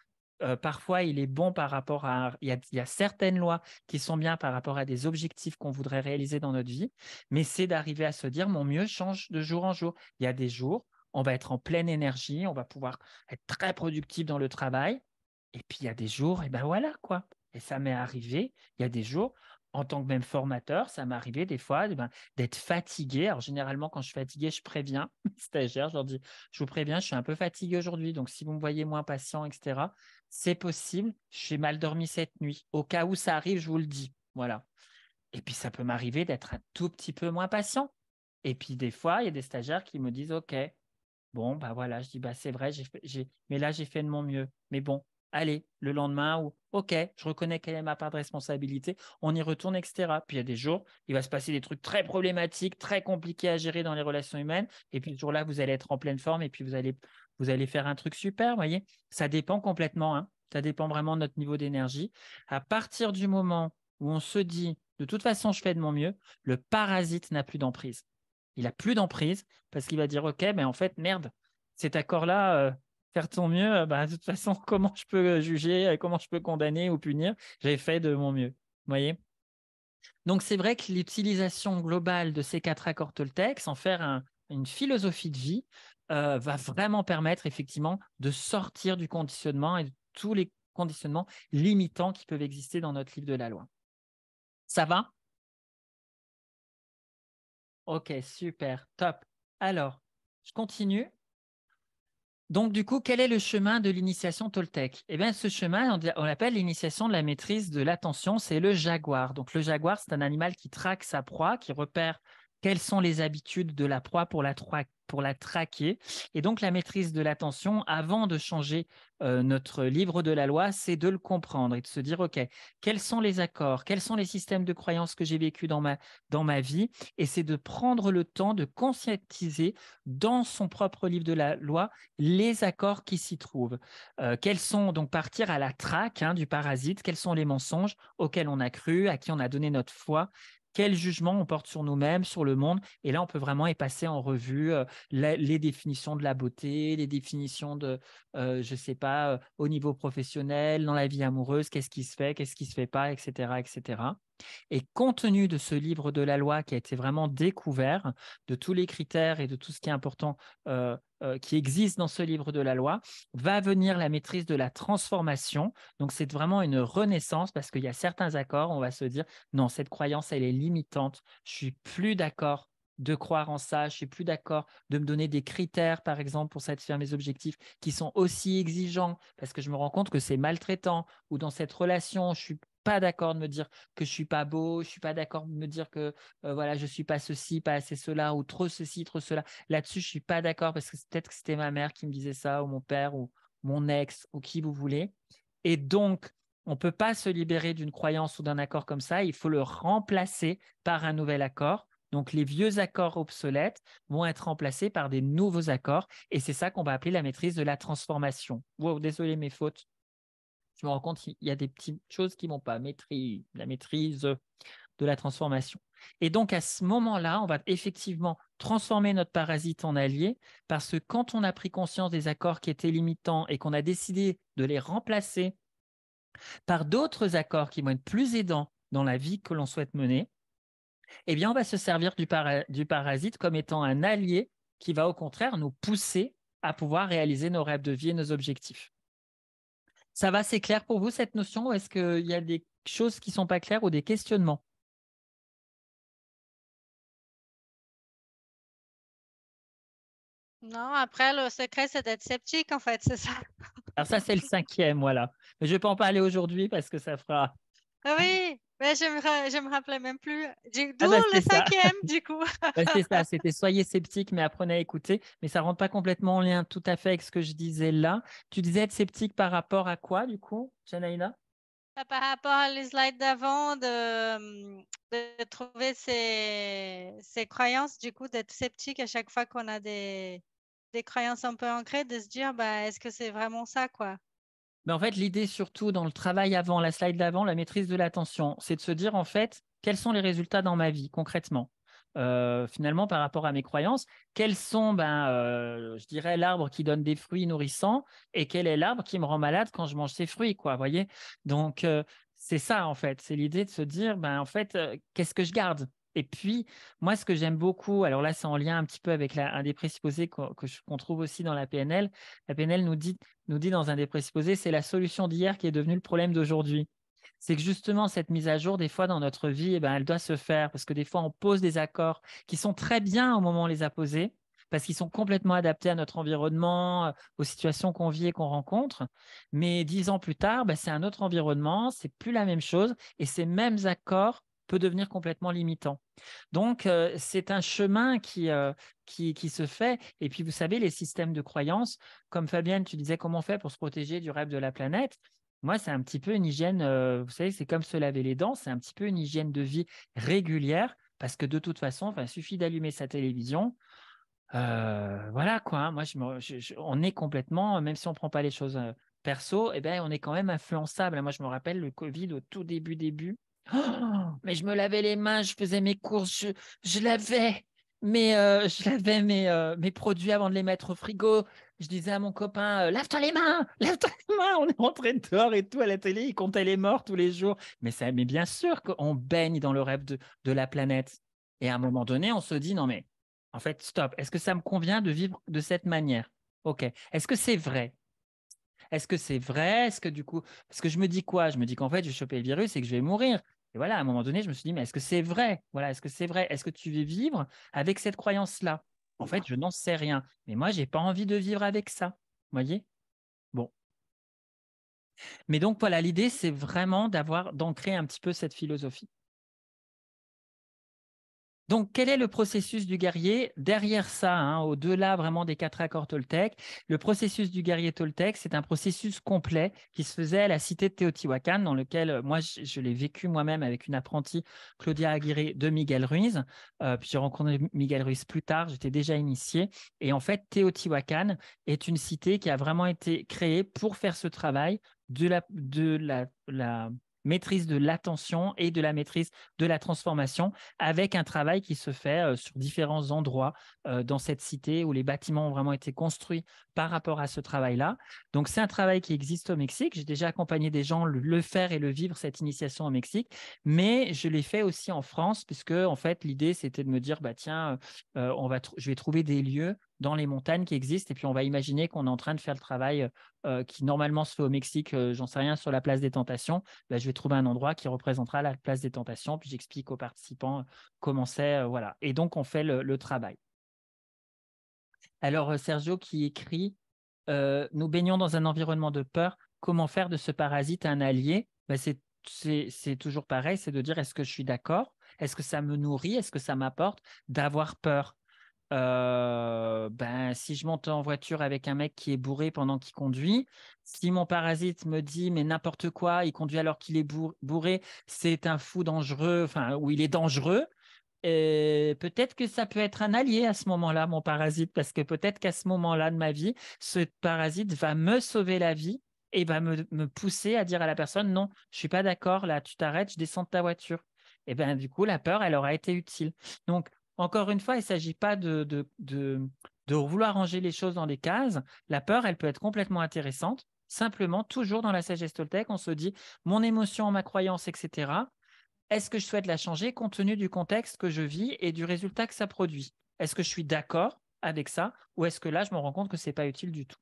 parfois, il est bon par rapport à… Il y a certaines lois qui sont bien par rapport à des objectifs qu'on voudrait réaliser dans notre vie, mais c'est d'arriver à se dire, mon mieux change de jour en jour. Il y a des jours, on va être en pleine énergie, on va pouvoir être très productif dans le travail. Et puis, il y a des jours, et ben voilà, quoi. Et ça m'est arrivé, il y a des jours, en tant que même formateur, ça m'est arrivé des fois d'être fatigué. Alors, généralement, quand je suis fatigué, je préviens mes stagiaires, je leur dis, je vous préviens, je suis un peu fatigué aujourd'hui, donc si vous me voyez moins patient, etc., c'est possible, j'ai mal dormi cette nuit. Au cas où ça arrive, je vous le dis. Voilà. Et puis, ça peut m'arriver d'être un tout petit peu moins patient. Et puis, des fois, il y a des stagiaires qui me disent, OK, bon, bah voilà, je dis, bah c'est vrai, mais là, j'ai fait de mon mieux. Mais bon, allez, le lendemain, ou OK, je reconnais quelle est ma part de responsabilité, on y retourne, etc. Puis il y a des jours, il va se passer des trucs très problématiques, très compliqués à gérer dans les relations humaines. Et puis, ce jour-là, vous allez être en pleine forme et puis vous allez faire un truc super, vous voyez. Ça dépend complètement, hein. Ça dépend vraiment de notre niveau d'énergie. À partir du moment où on se dit, de toute façon, je fais de mon mieux, le parasite n'a plus d'emprise. Il n'a plus d'emprise parce qu'il va dire, OK, mais en fait, merde, cet accord-là, faire ton mieux, de toute façon, comment je peux juger, comment je peux condamner ou punir? J'ai fait de mon mieux. Vous voyez? Donc, c'est vrai que l'utilisation globale de ces 4 accords Toltec, sans faire une philosophie de vie, va vraiment permettre effectivement de sortir du conditionnement et de tous les conditionnements limitants qui peuvent exister dans notre livre de la loi. Ça va? OK, super, top. Alors, je continue. Donc, du coup, quel est le chemin de l'initiation Toltec? Eh bien, ce chemin, on l'appelle l'initiation de la maîtrise de l'attention, c'est le jaguar. Donc, le jaguar, c'est un animal qui traque sa proie, qui repère quelles sont les habitudes de la proie pour la traquer. Et donc, la maîtrise de l'attention, avant de changer notre livre de la loi, c'est de le comprendre et de se dire, OK, quels sont les accords, quels sont les systèmes de croyances que j'ai vécus dans ma vie, et c'est de prendre le temps de conscientiser dans son propre livre de la loi les accords qui s'y trouvent. Quels sont, donc partir à la traque du parasite, quels sont les mensonges auxquels on a cru, à qui on a donné notre foi, quel jugement on porte sur nous-mêmes, sur le monde. Et là, on peut vraiment y passer en revue les définitions de la beauté, les définitions de, je ne sais pas, au niveau professionnel, dans la vie amoureuse, qu'est-ce qui se fait, qu'est-ce qui ne se fait pas, etc., etc. Et compte tenu de ce livre de la loi qui a été vraiment découvert, de tous les critères et de tout ce qui est important qui existe dans ce livre de la loi, va venir la maîtrise de la transformation. Donc, c'est vraiment une renaissance parce qu'il y a certains accords, on va se dire, non, cette croyance, elle est limitante. Je suis plus d'accord de croire en ça. Je suis plus d'accord de me donner des critères, par exemple, pour satisfaire mes objectifs qui sont aussi exigeants parce que je me rends compte que c'est maltraitant ou dans cette relation, je suis pas d'accord de me dire que je suis pas beau, je suis pas d'accord de me dire que voilà, je suis pas ceci, pas assez cela ou trop ceci, trop cela. Là-dessus, je suis pas d'accord parce que peut-être que c'était ma mère qui me disait ça ou mon père ou mon ex ou qui vous voulez. Et donc, on ne peut pas se libérer d'une croyance ou d'un accord comme ça. Il faut le remplacer par un nouvel accord. Donc, les vieux accords obsolètes vont être remplacés par des nouveaux accords. Et c'est ça qu'on va appeler la maîtrise de la transformation. Wow, désolé, mes fautes. Je me rends compte qu'il y a des petites choses qui ne vont pas. La maîtrise de la transformation. Et donc, à ce moment-là, on va effectivement transformer notre parasite en allié parce que quand on a pris conscience des accords qui étaient limitants et qu'on a décidé de les remplacer par d'autres accords qui vont être plus aidants dans la vie que l'on souhaite mener, eh bien, on va se servir du parasite comme étant un allié qui va au contraire nous pousser à pouvoir réaliser nos rêves de vie et nos objectifs. Ça va, c'est clair pour vous cette notion ou est-ce qu'il y a des choses qui ne sont pas claires ou des questionnements? Non, après, le secret, c'est d'être sceptique, en fait, c'est ça. Alors ça, c'est le 5e, voilà. Mais je ne vais pas en parler aujourd'hui parce que ça fera… Ah oui, mais je me rappelais même plus. D'où Ah bah le c'est ça. 5e, du coup. Bah, c'est ça, c'était soyez sceptique, mais apprenez à écouter. Mais ça ne rentre pas complètement en lien tout à fait avec ce que je disais là. Tu disais être sceptique par rapport à quoi, du coup, Janaïna? Par rapport à les slides d'avant, de trouver ses croyances, du coup, d'être sceptique à chaque fois qu'on a des croyances un peu ancrées, de se dire, bah, est-ce que c'est vraiment ça, quoi? Mais en fait, l'idée surtout dans le travail avant, la slide d'avant, la maîtrise de l'attention, c'est de se dire en fait, quels sont les résultats dans ma vie concrètement? Finalement, par rapport à mes croyances, quels sont, je dirais, l'arbre qui donne des fruits nourrissants et quel est l'arbre qui me rend malade quand je mange ces fruits, quoi, voyez? Donc, c'est ça en fait, c'est l'idée de se dire, en fait, qu'est-ce que je garde? Et puis, moi, ce que j'aime beaucoup, alors là, c'est en lien un petit peu avec un des présupposés qu'on trouve aussi dans la PNL. La PNL nous dit dans un des présupposés, c'est la solution d'hier qui est devenue le problème d'aujourd'hui. C'est que justement, cette mise à jour, des fois, dans notre vie, elle doit se faire parce que des fois, on pose des accords qui sont très bien au moment où on les a posés parce qu'ils sont complètement adaptés à notre environnement, aux situations qu'on vit et qu'on rencontre. Mais 10 ans plus tard, c'est un autre environnement, c'est plus la même chose et ces mêmes accords peuvent devenir complètement limitants. Donc, c'est un chemin qui se fait. Et puis, vous savez, les systèmes de croyances, comme Fabienne, tu disais comment on fait pour se protéger du rêve de la planète. Moi, c'est un petit peu une hygiène, vous savez, c'est comme se laver les dents, c'est un petit peu une hygiène de vie régulière parce que de toute façon, il suffit d'allumer sa télévision. Voilà quoi, hein. Moi, on est complètement, même si on ne prend pas les choses perso, on est quand même influençable. Moi, je me rappelle le Covid au tout début. Oh, mais je me lavais les mains, je faisais mes courses, je lavais mes produits avant de les mettre au frigo. Je disais à mon copain, lave-toi les mains, lave-toi les mains. On est rentré dehors et tout à la télé, il comptait les morts tous les jours. Mais bien sûr qu'on baigne dans le rêve de la planète. Et à un moment donné, on se dit, non mais, en fait, stop. Est-ce que ça me convient de vivre de cette manière? OK. Est-ce que c'est vrai? Est-ce que c'est vrai? Est-ce que du coup, parce que je me dis quoi? Je me dis qu'en fait, je vais choper le virus et que je vais mourir. Et voilà, à un moment donné, je me suis dit, mais est-ce que c'est vrai? Voilà, est-ce que c'est vrai? Est-ce que tu veux vivre avec cette croyance-là? En fait, je n'en sais rien. Mais moi, je n'ai pas envie de vivre avec ça. Vous voyez? Bon. Mais donc, voilà, l'idée, c'est vraiment d'ancrer un petit peu cette philosophie. Donc, quel est le processus du guerrier? Derrière ça, hein, au-delà vraiment des 4 accords Toltec, le processus du guerrier Toltec, c'est un processus complet qui se faisait à la cité de Teotihuacan, dans lequel moi, je l'ai vécu moi-même avec une apprentie, Claudia Aguirre de Miguel Ruiz. Puis j'ai rencontré Miguel Ruiz plus tard, j'étais déjà initié. Et en fait, Teotihuacan est une cité qui a vraiment été créée pour faire ce travail de la maîtrise de l'attention et de la maîtrise de la transformation, avec un travail qui se fait sur différents endroits dans cette cité où les bâtiments ont vraiment été construits par rapport à ce travail-là. Donc, c'est un travail qui existe au Mexique. J'ai déjà accompagné des gens le faire et le vivre, cette initiation au Mexique, mais je l'ai fait aussi en France, puisque en fait, l'idée, c'était de me dire, bah, tiens, je vais trouver des lieux dans les montagnes qui existent, et puis on va imaginer qu'on est en train de faire le travail qui normalement se fait au Mexique, j'en sais rien, sur la place des Tentations. Bah, je vais trouver un endroit qui représentera la place des Tentations, puis j'explique aux participants comment c'est, voilà. Et donc, on fait le travail. Alors, Sergio qui écrit nous baignons dans un environnement de peur. Comment faire de ce parasite un allié? Ben, c'est toujours pareil, c'est de dire est-ce que je suis d'accord? Est-ce que ça me nourrit? Est-ce que ça m'apporte d'avoir peur? Ben, si je monte en voiture avec un mec qui est bourré pendant qu'il conduit, si mon parasite me dit mais n'importe quoi, il conduit alors qu'il est bourré, c'est un fou dangereux, enfin, ou il est dangereux. Et peut-être que ça peut être un allié à ce moment-là, mon parasite, parce que peut-être qu'à ce moment-là de ma vie, ce parasite va me sauver la vie et va me pousser à dire à la personne, non, je ne suis pas d'accord, là, tu t'arrêtes, je descends de ta voiture. Et bien, du coup, la peur, elle aura été utile. Donc, encore une fois, il ne s'agit pas de vouloir ranger les choses dans des cases. La peur, elle peut être complètement intéressante. Simplement, toujours dans la sagesse Toltec, on se dit, mon émotion, ma croyance, etc., est-ce que je souhaite la changer compte tenu du contexte que je vis et du résultat que ça produit? Est-ce que je suis d'accord avec ça ou est-ce que là, je me rends compte que ce n'est pas utile du tout?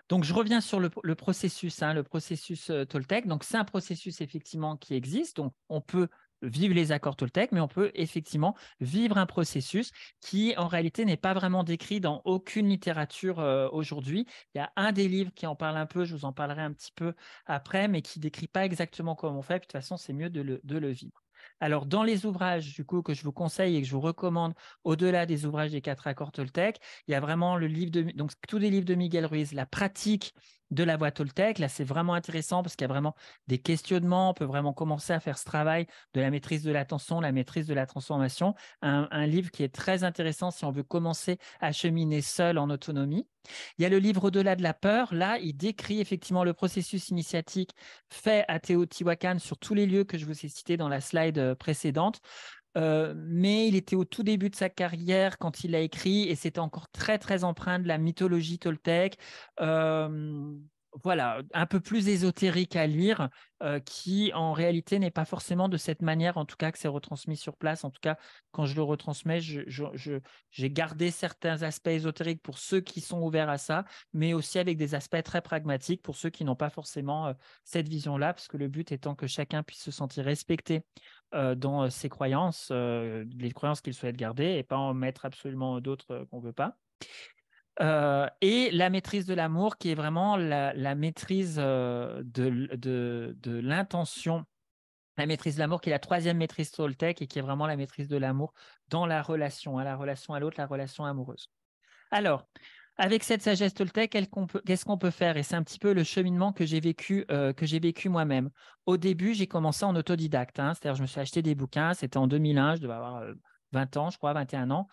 Donc, je reviens sur le processus, hein, le processus Toltec. Donc, c'est un processus effectivement qui existe. Donc, on peut vivre les accords Toltec, mais on peut effectivement vivre un processus qui, en réalité, n'est pas vraiment décrit dans aucune littérature aujourd'hui. Il y a un des livres qui en parle un peu, je vous en parlerai un petit peu après, mais qui ne décrit pas exactement comment on fait. Puis, de toute façon, c'est mieux de le vivre. Alors, dans les ouvrages du coup, que je vous conseille et que je vous recommande, au-delà des ouvrages des 4 accords Toltec, il y a vraiment le livre donc tous les livres de Miguel Ruiz, la pratique de la voie Toltec. Là, c'est vraiment intéressant parce qu'il y a vraiment des questionnements. On peut vraiment commencer à faire ce travail de la maîtrise de l'attention, la maîtrise de la transformation. Un livre qui est très intéressant si on veut commencer à cheminer seul en autonomie. Il y a le livre Au-delà de la peur. Là, il décrit effectivement le processus initiatique fait à Teotihuacan sur tous les lieux que je vous ai cités dans la slide précédente. Mais il était au tout début de sa carrière quand il l'a écrit et c'était encore très, très empreint de la mythologie toltèque. Voilà, un peu plus ésotérique à lire, qui en réalité n'est pas forcément de cette manière, en tout cas que c'est retransmis sur place. En tout cas, quand je le retransmets, j'ai gardé certains aspects ésotériques pour ceux qui sont ouverts à ça, mais aussi avec des aspects très pragmatiques pour ceux qui n'ont pas forcément cette vision-là, parce que le but étant que chacun puisse se sentir respecté dans ses croyances, les croyances qu'il souhaite garder, et pas en mettre absolument d'autres qu'on ne veut pas. Et la maîtrise de l'amour, qui est vraiment la maîtrise de l'intention, la maîtrise de l'amour, qui est la 3e maîtrise Toltec et qui est vraiment la maîtrise de l'amour dans la relation à l'autre, la relation amoureuse. Alors, avec cette sagesse Toltec, qu'est-ce qu'on peut faire? Et c'est un petit peu le cheminement que j'ai vécu moi-même. Au début, j'ai commencé en autodidacte, hein, c'est-à-dire je me suis acheté des bouquins, c'était en 2001, je devais avoir 20 ans, je crois, 21 ans.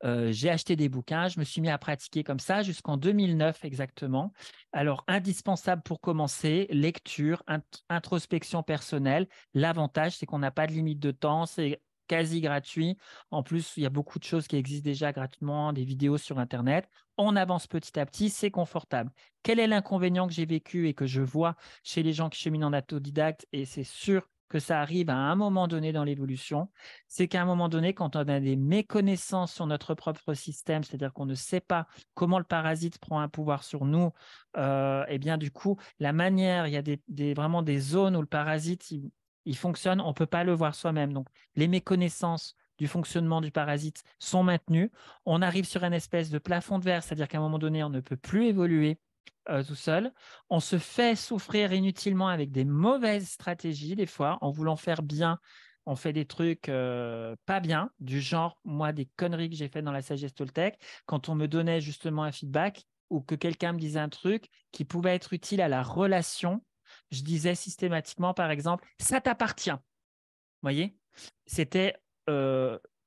J'ai acheté des bouquins, je me suis mis à pratiquer comme ça jusqu'en 2009 exactement. Alors, indispensable pour commencer, lecture, introspection personnelle. L'avantage, c'est qu'on n'a pas de limite de temps, c'est quasi gratuit. En plus, il y a beaucoup de choses qui existent déjà gratuitement, des vidéos sur Internet. On avance petit à petit, c'est confortable. Quel est l'inconvénient que j'ai vécu et que je vois chez les gens qui cheminent en autodidacte, et c'est sûr que ça arrive à un moment donné dans l'évolution, c'est qu'à un moment donné, quand on a des méconnaissances sur notre propre système, c'est-à-dire qu'on ne sait pas comment le parasite prend un pouvoir sur nous, et bien du coup, la manière, il y a vraiment des zones où le parasite, il fonctionne, on ne peut pas le voir soi-même. Donc, les méconnaissances du fonctionnement du parasite sont maintenues. On arrive sur une espèce de plafond de verre, c'est-à-dire qu'à un moment donné, on ne peut plus évoluer tout seul. On se fait souffrir inutilement avec des mauvaises stratégies, des fois, en voulant faire bien. on fait des trucs pas bien, du genre, moi, des conneries que j'ai faites dans la sagesse Toltec, quand on me donnait justement un feedback ou que quelqu'un me disait un truc qui pouvait être utile à la relation, je disais systématiquement, par exemple, ça t'appartient. Vous voyez, c'était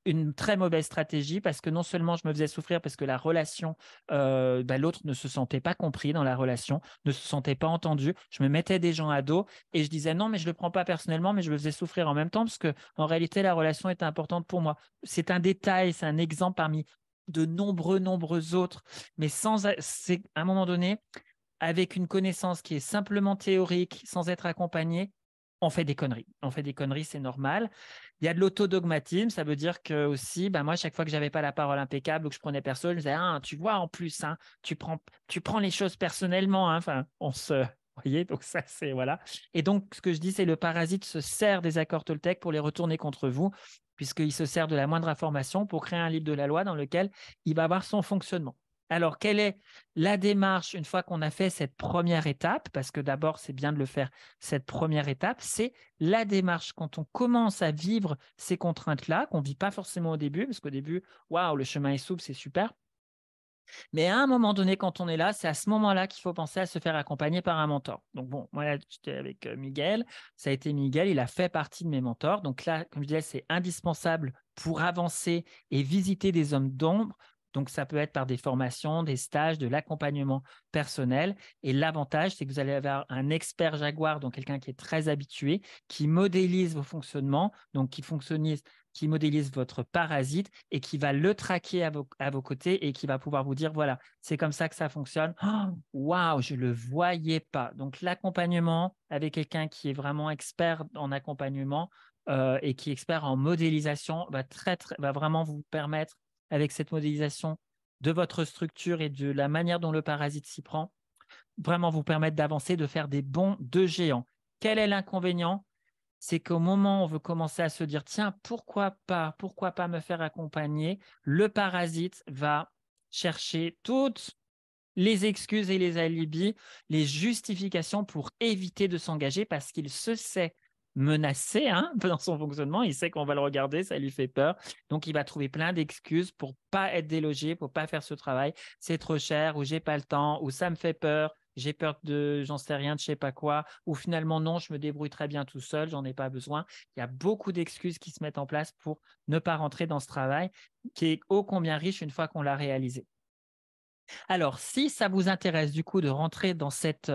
une très mauvaise stratégie parce que non seulement je me faisais souffrir parce que la relation, l'autre ne se sentait pas compris dans la relation, ne se sentait pas entendu. Je me mettais des gens à dos et je disais non, mais je ne le prends pas personnellement, mais je le faisais souffrir en même temps parce que en réalité, la relation était importante pour moi. C'est un détail, c'est un exemple parmi de nombreux autres, mais c'est à un moment donné, avec une connaissance qui est simplement théorique, sans être accompagnée, on fait des conneries. On fait des conneries, c'est normal. Il y a de l'autodogmatisme, ça veut dire que aussi, moi, chaque fois que j'avais pas la parole impeccable ou que je prenais personne, je disais, ah, tu vois, en plus, hein, tu prends les choses personnellement. Hein. Enfin, vous voyez, donc ça, c'est voilà. Et donc, ce que je dis, c'est le parasite se sert des accords Toltec pour les retourner contre vous, puisqu'il se sert de la moindre information pour créer un livre de la loi dans lequel il va avoir son fonctionnement. Alors, quelle est la démarche une fois qu'on a fait cette première étape? Parce que d'abord, c'est bien de le faire, cette première étape, c'est la démarche quand on commence à vivre ces contraintes-là, qu'on ne vit pas forcément au début, parce qu'au début, waouh, le chemin est souple, c'est super. Mais à un moment donné, quand on est là, c'est à ce moment-là qu'il faut penser à se faire accompagner par un mentor. Donc bon, moi, là, j'étais avec Miguel, ça a été Miguel, il a fait partie de mes mentors. Donc là, comme je disais, c'est indispensable pour avancer et visiter des zones d'ombre. Donc, ça peut être par des formations, des stages, de l'accompagnement personnel. Et l'avantage, c'est que vous allez avoir un expert Jaguar, donc quelqu'un qui est très habitué, qui modélise vos fonctionnements, donc qui modélise votre parasite et qui va le traquer à vos côtés et qui va pouvoir vous dire, voilà, c'est comme ça que ça fonctionne. Waouh, je ne le voyais pas. Donc, l'accompagnement avec quelqu'un qui est vraiment expert en accompagnement et qui est expert en modélisation va vraiment vous permettre avec cette modélisation de votre structure et de la manière dont le parasite s'y prend, vraiment vous permettre d'avancer, de faire des bonds de géant. Quel est l'inconvénient? C'est qu'au moment où on veut commencer à se dire, tiens, pourquoi pas me faire accompagner, le parasite va chercher toutes les excuses et les alibis, les justifications pour éviter de s'engager parce qu'il se sait menacé dans son fonctionnement. Il sait qu'on va le regarder, ça lui fait peur. Donc, il va trouver plein d'excuses pour pas être délogé, pour pas faire ce travail. C'est trop cher, ou j'ai pas le temps, ou ça me fait peur. J'ai peur de, j'en sais rien, de je sais pas quoi, ou finalement non, je me débrouille très bien tout seul, j'en ai pas besoin. Il y a beaucoup d'excuses qui se mettent en place pour ne pas rentrer dans ce travail qui est ô combien riche une fois qu'on l'a réalisé. Alors, si ça vous intéresse du coup de rentrer dans cette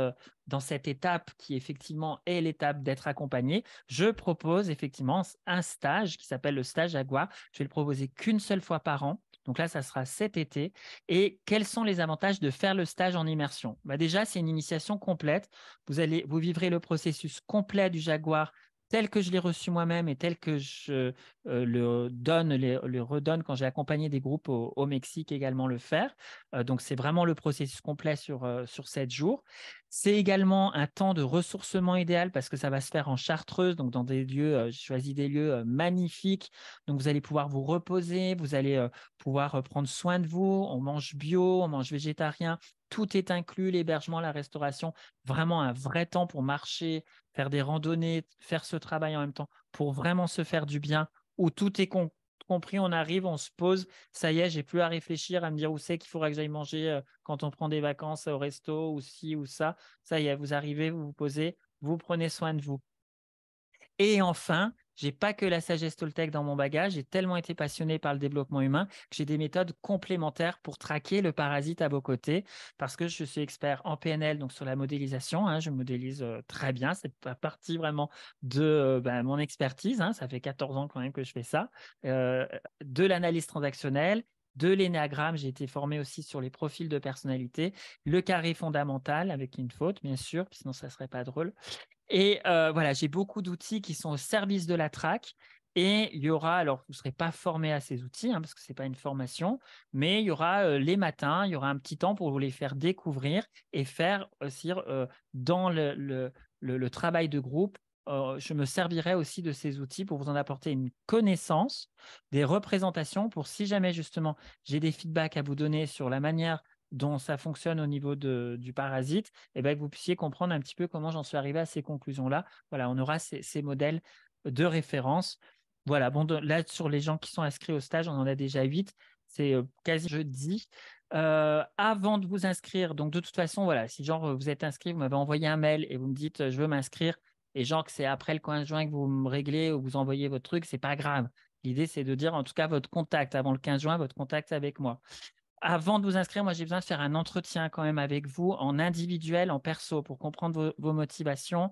étape qui effectivement est l'étape d'être accompagné, je propose effectivement un stage qui s'appelle le stage Jaguar. Je vais le proposer qu'une seule fois par an. Donc là, ça sera cet été. Et quels sont les avantages de faire le stage en immersion? Déjà, c'est une initiation complète. Vous vivrez le processus complet du Jaguar tel que je l'ai reçu moi-même et tel que je le redonne quand j'ai accompagné des groupes au Mexique également le faire. Donc, c'est vraiment le processus complet sur 7 jours. C'est également un temps de ressourcement idéal parce que ça va se faire en Chartreuse, donc dans des lieux, j'ai choisi des lieux magnifiques. Donc, vous allez pouvoir vous reposer, vous allez pouvoir prendre soin de vous. On mange bio, on mange végétarien. Tout est inclus, l'hébergement, la restauration. Vraiment un vrai temps pour marcher, faire des randonnées, faire ce travail en même temps pour vraiment se faire du bien, où tout est compris, on arrive, on se pose, ça y est, j'ai plus à réfléchir, à me dire où c'est qu'il faudra que j'aille manger quand on prend des vacances au resto ou ci ou ça. Ça y est, vous arrivez, vous vous posez, vous prenez soin de vous. Et enfin, j'ai pas que la sagesse Toltec dans mon bagage, j'ai tellement été passionné par le développement humain que j'ai des méthodes complémentaires pour traquer le parasite à vos côtés parce que je suis expert en PNL, donc sur la modélisation, je modélise très bien, c'est partie vraiment de mon expertise, ça fait 14 ans quand même que je fais ça, de l'analyse transactionnelle, de l'énéagramme, j'ai été formé aussi sur les profils de personnalité, le carré fondamental avec une faute, bien sûr, sinon ça ne serait pas drôle. Et voilà, j'ai beaucoup d'outils qui sont au service de la track. Et il y aura, alors vous ne serez pas formé à ces outils parce que ce n'est pas une formation, mais il y aura les matins, il y aura un petit temps pour vous les faire découvrir et faire aussi dans le travail de groupe. Je me servirai aussi de ces outils pour vous en apporter une connaissance, des représentations pour si jamais justement j'ai des feedbacks à vous donner sur la manière dont ça fonctionne au niveau du parasite, et que vous puissiez comprendre un petit peu comment j'en suis arrivé à ces conclusions-là. Voilà, on aura ces modèles de référence. Voilà, bon, là, sur les gens qui sont inscrits au stage, on en a déjà 8. C'est quasi jeudi. Avant de vous inscrire, donc de toute façon, voilà, si genre vous êtes inscrit, vous m'avez envoyé un mail et vous me dites je veux m'inscrire, et genre que c'est après le 15 juin que vous me réglez ou vous envoyez votre truc, c'est pas grave. L'idée, c'est de dire en tout cas votre contact avant le 15 juin, votre contact avec moi. Avant de vous inscrire, moi, j'ai besoin de faire un entretien quand même avec vous en individuel, en perso, pour comprendre vos motivations.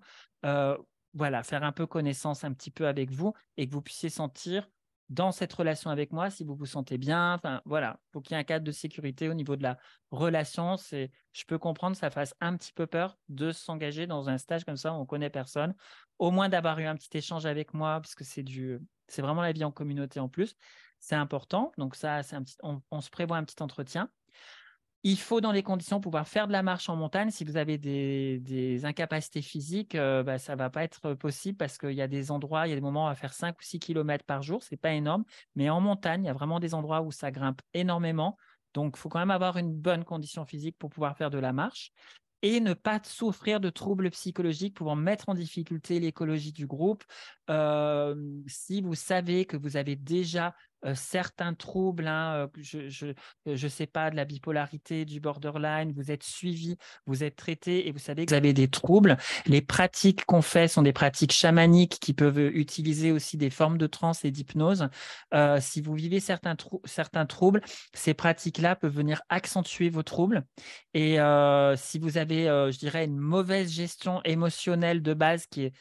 Voilà, faire un peu connaissance un petit peu avec vous et que vous puissiez sentir dans cette relation avec moi si vous vous sentez bien. Enfin, voilà, il faut qu'il y ait un cadre de sécurité au niveau de la relation. Je peux comprendre que ça fasse un petit peu peur de s'engager dans un stage comme ça où on ne connaît personne. Au moins d'avoir eu un petit échange avec moi, parce que c'est vraiment la vie en communauté en plus. C'est important. Donc ça, on se prévoit un petit entretien. Il faut, dans les conditions, pouvoir faire de la marche en montagne. Si vous avez des incapacités physiques, ça ne va pas être possible parce qu'il y a des endroits, il y a des moments où on va faire 5 ou 6 kilomètres par jour. Ce n'est pas énorme. Mais en montagne, il y a vraiment des endroits où ça grimpe énormément. Donc, il faut quand même avoir une bonne condition physique pour pouvoir faire de la marche et ne pas souffrir de troubles psychologiques pouvant mettre en difficulté l'écologie du groupe. Si vous savez que vous avez déjà certains troubles, je sais pas, de la bipolarité, du borderline, vous êtes suivi, vous êtes traité et vous savez que vous avez des troubles, les pratiques qu'on fait sont des pratiques chamaniques qui peuvent utiliser aussi des formes de transe et d'hypnose. Si vous vivez certains troubles, ces pratiques-là peuvent venir accentuer vos troubles. Et si vous avez, je dirais, une mauvaise gestion émotionnelle de base qui est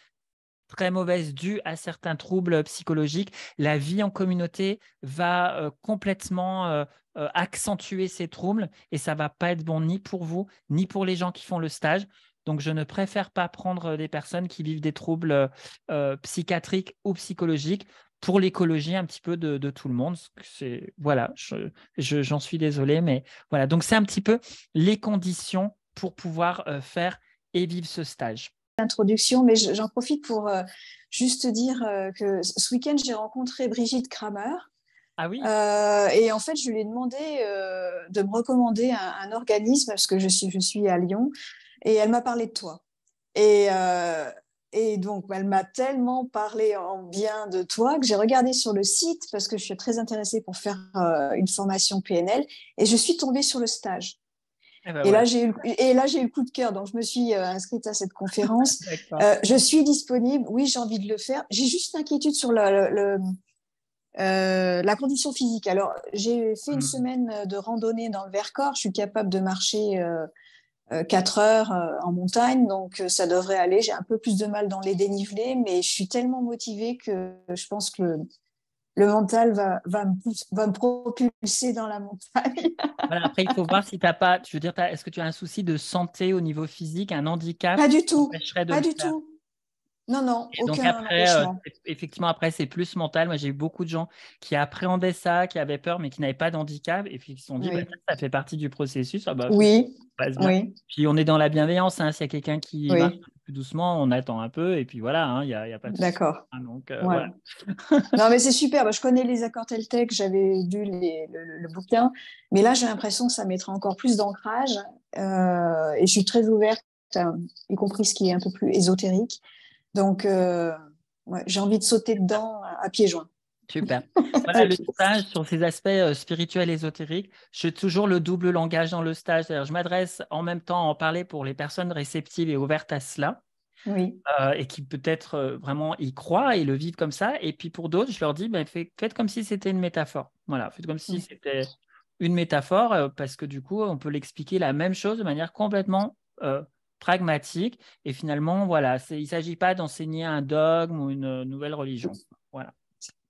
très mauvaise due à certains troubles psychologiques, la vie en communauté va complètement accentuer ces troubles et ça ne va pas être bon ni pour vous, ni pour les gens qui font le stage. Donc, je ne préfère pas prendre des personnes qui vivent des troubles psychiatriques ou psychologiques pour l'écologie un petit peu de tout le monde. Voilà, j'en suis désolé, mais voilà. Donc, c'est un petit peu les conditions pour pouvoir faire et vivre ce stage. Introduction, mais j'en profite pour juste dire que ce week-end, j'ai rencontré Brigitte Kramer. Ah oui. Et en fait, je lui ai demandé de me recommander un organisme parce que je suis à Lyon et elle m'a parlé de toi. Et donc, elle m'a tellement parlé en bien de toi que j'ai regardé sur le site parce que je suis très intéressée pour faire une formation PNL et je suis tombée sur le stage. Et là, j'ai eu le coup de cœur, donc je me suis inscrite à cette conférence. Je suis disponible, oui, j'ai envie de le faire. J'ai juste une inquiétude sur la condition physique. Alors, j'ai fait une semaine de randonnée dans le Vercors. Je suis capable de marcher 4 heures en montagne, donc ça devrait aller. J'ai un peu plus de mal dans les dénivelés, mais je suis tellement motivée que je pense que le mental va me propulser dans la montagne. Voilà, après, il faut voir si tu n'as pas, je veux dire, est-ce que tu as un souci de santé au niveau physique, un handicap? Pas du tout, pas du tout. Non, aucun donc après, effectivement, après, c'est plus mental. Moi, j'ai eu beaucoup de gens qui appréhendaient ça, qui avaient peur, mais qui n'avaient pas d'handicap, et puis qui se sont dit, oui. Ça fait partie du processus. Oui. Oui. Puis on est dans la bienveillance. S'il y a quelqu'un qui marche plus doucement, on attend un peu, et puis voilà, il y a pas de souci. D'accord. Donc, voilà. Non, mais c'est super. Je connais les accords Toltec, j'avais lu le bouquin, mais là, j'ai l'impression que ça mettra encore plus d'ancrage, et je suis très ouverte, y compris ce qui est un peu plus ésotérique. Donc, j'ai envie de sauter dedans à pieds joints. Super. Voilà, le stage sur ces aspects spirituels ésotériques, j'ai toujours le double langage dans le stage. C'est-à-dire, je m'adresse en même temps à en parler pour les personnes réceptives et ouvertes à cela, et qui peut-être vraiment y croient et le vivent comme ça. Et puis pour d'autres, je leur dis, faites comme si c'était une métaphore. Voilà, faites comme si c'était une métaphore, parce que du coup, on peut l'expliquer la même chose de manière complètement pragmatique. Et finalement, voilà, il ne s'agit pas d'enseigner un dogme ou une nouvelle religion. Voilà.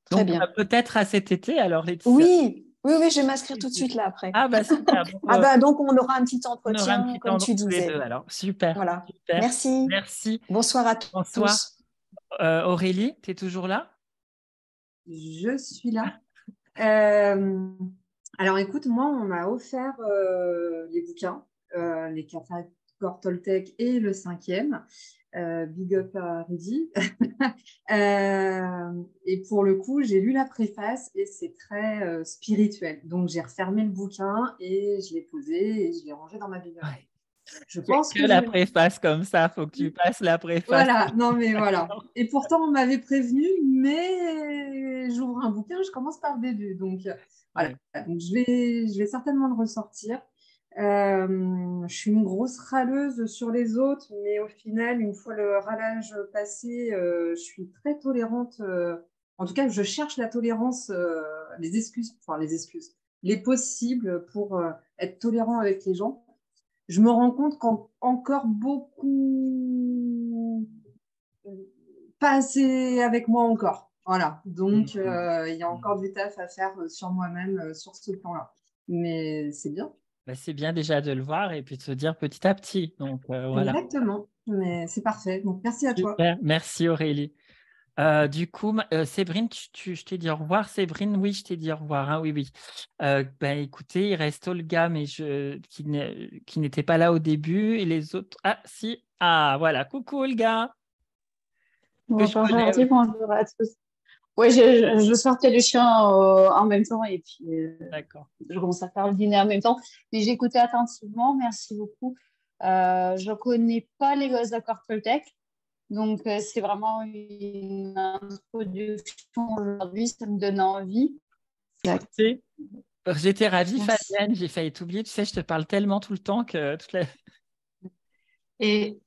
Très donc, bien. Peut-être à cet été, alors, Laetitia. Oui, je vais m'inscrire tout de suite là après. Ah, super. Donc, on aura un petit entretien, comme tu disais. Les deux, alors. Super. Voilà. Super. Merci. Bonsoir à tous. Bonsoir. Aurélie, tu es toujours là? Je suis là. Alors, écoute, moi, on m'a offert les bouquins, les 4 accords Toltec et le 5e. Big up à Rudy. Et pour le coup, j'ai lu la préface et c'est très spirituel. Donc, j'ai refermé le bouquin et je l'ai posé et je l'ai rangé dans ma bibliothèque. Je pense que la préface comme ça, il faut que tu passes la préface. Voilà, non mais voilà. Et pourtant, on m'avait prévenu, mais j'ouvre un bouquin, je commence par le début. Donc, voilà. Donc, je vais certainement le ressortir. Je suis une grosse râleuse sur les autres, mais au final, une fois le râlage passé, je suis très tolérante. En tout cas, je cherche la tolérance, les excuses, les possibles pour être tolérant avec les gens. Je me rends compte qu'encore beaucoup, pas assez avec moi encore. Voilà. Donc, il y a encore du taf à faire sur moi-même sur ce plan-là. Mais c'est bien. C'est bien déjà de le voir et puis de se dire petit à petit. Donc, voilà. Exactement. Mais c'est parfait. Donc, merci à toi. Super. Merci Aurélie. Du coup, Séverine, je t'ai dit au revoir. Séverine, oui, je t'ai dit au revoir. Hein, oui, oui. Écoutez, il reste Olga, mais qui n'était pas là au début. Et les autres. Ah, si. Ah, voilà. Coucou, Olga. Bonjour Jordi, bonjour à tous. Oui, je sortais le chien en même temps et puis je commence à faire le dîner en même temps. Mais j'ai écouté attentivement, merci beaucoup. Je ne connais pas les accords Toltec. Donc, c'est vraiment une introduction aujourd'hui, ça me donne envie. J'étais ravie, Fabienne, j'ai failli t'oublier. Tu sais, je te parle tellement tout le temps que toute la... Et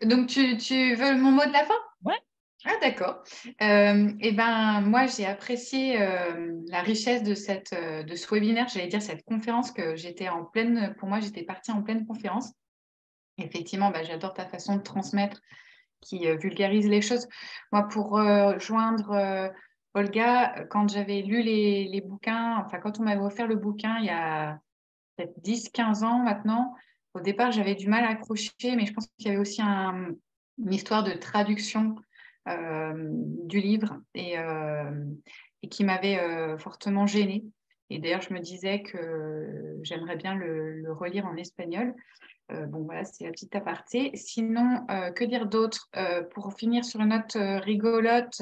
donc, tu veux mon mot de la fin? Ouais. Ah, d'accord. Eh ben, moi, j'ai apprécié la richesse de ce webinaire, j'allais dire cette conférence que j'étais en pleine, pour moi, j'étais partie en pleine conférence. Effectivement, j'adore ta façon de transmettre qui vulgarise les choses. Moi, pour joindre Olga, quand j'avais lu les bouquins, enfin, quand on m'avait offert le bouquin il y a peut-être 10-15 ans maintenant, au départ, j'avais du mal à accrocher, mais je pense qu'il y avait aussi une histoire de traduction du livre et qui m'avait fortement gênée. Et d'ailleurs, je me disais que j'aimerais bien le relire en espagnol. Bon, voilà, c'est la petite aparté. Sinon, que dire d'autre pour finir sur une note rigolote,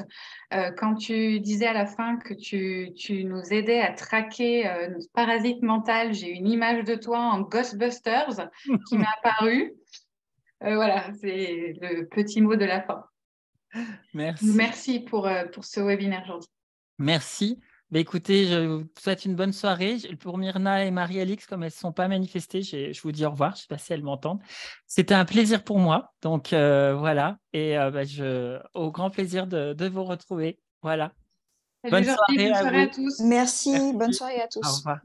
quand tu disais à la fin que tu nous aidais à traquer notre parasite mental, j'ai une image de toi en Ghostbusters qui m'est apparue. Voilà, c'est le petit mot de la fin. Merci. Merci pour ce webinaire aujourd'hui. Merci. Écoutez, je vous souhaite une bonne soirée. Pour Myrna et Marie-Alix, comme elles ne sont pas manifestées, je vous dis au revoir. Je ne sais pas si elles m'entendent. C'était un plaisir pour moi. Donc, voilà. Et au grand plaisir de vous retrouver. Voilà. Bonne soirée à tous. Merci. Bonne soirée à tous. Au revoir.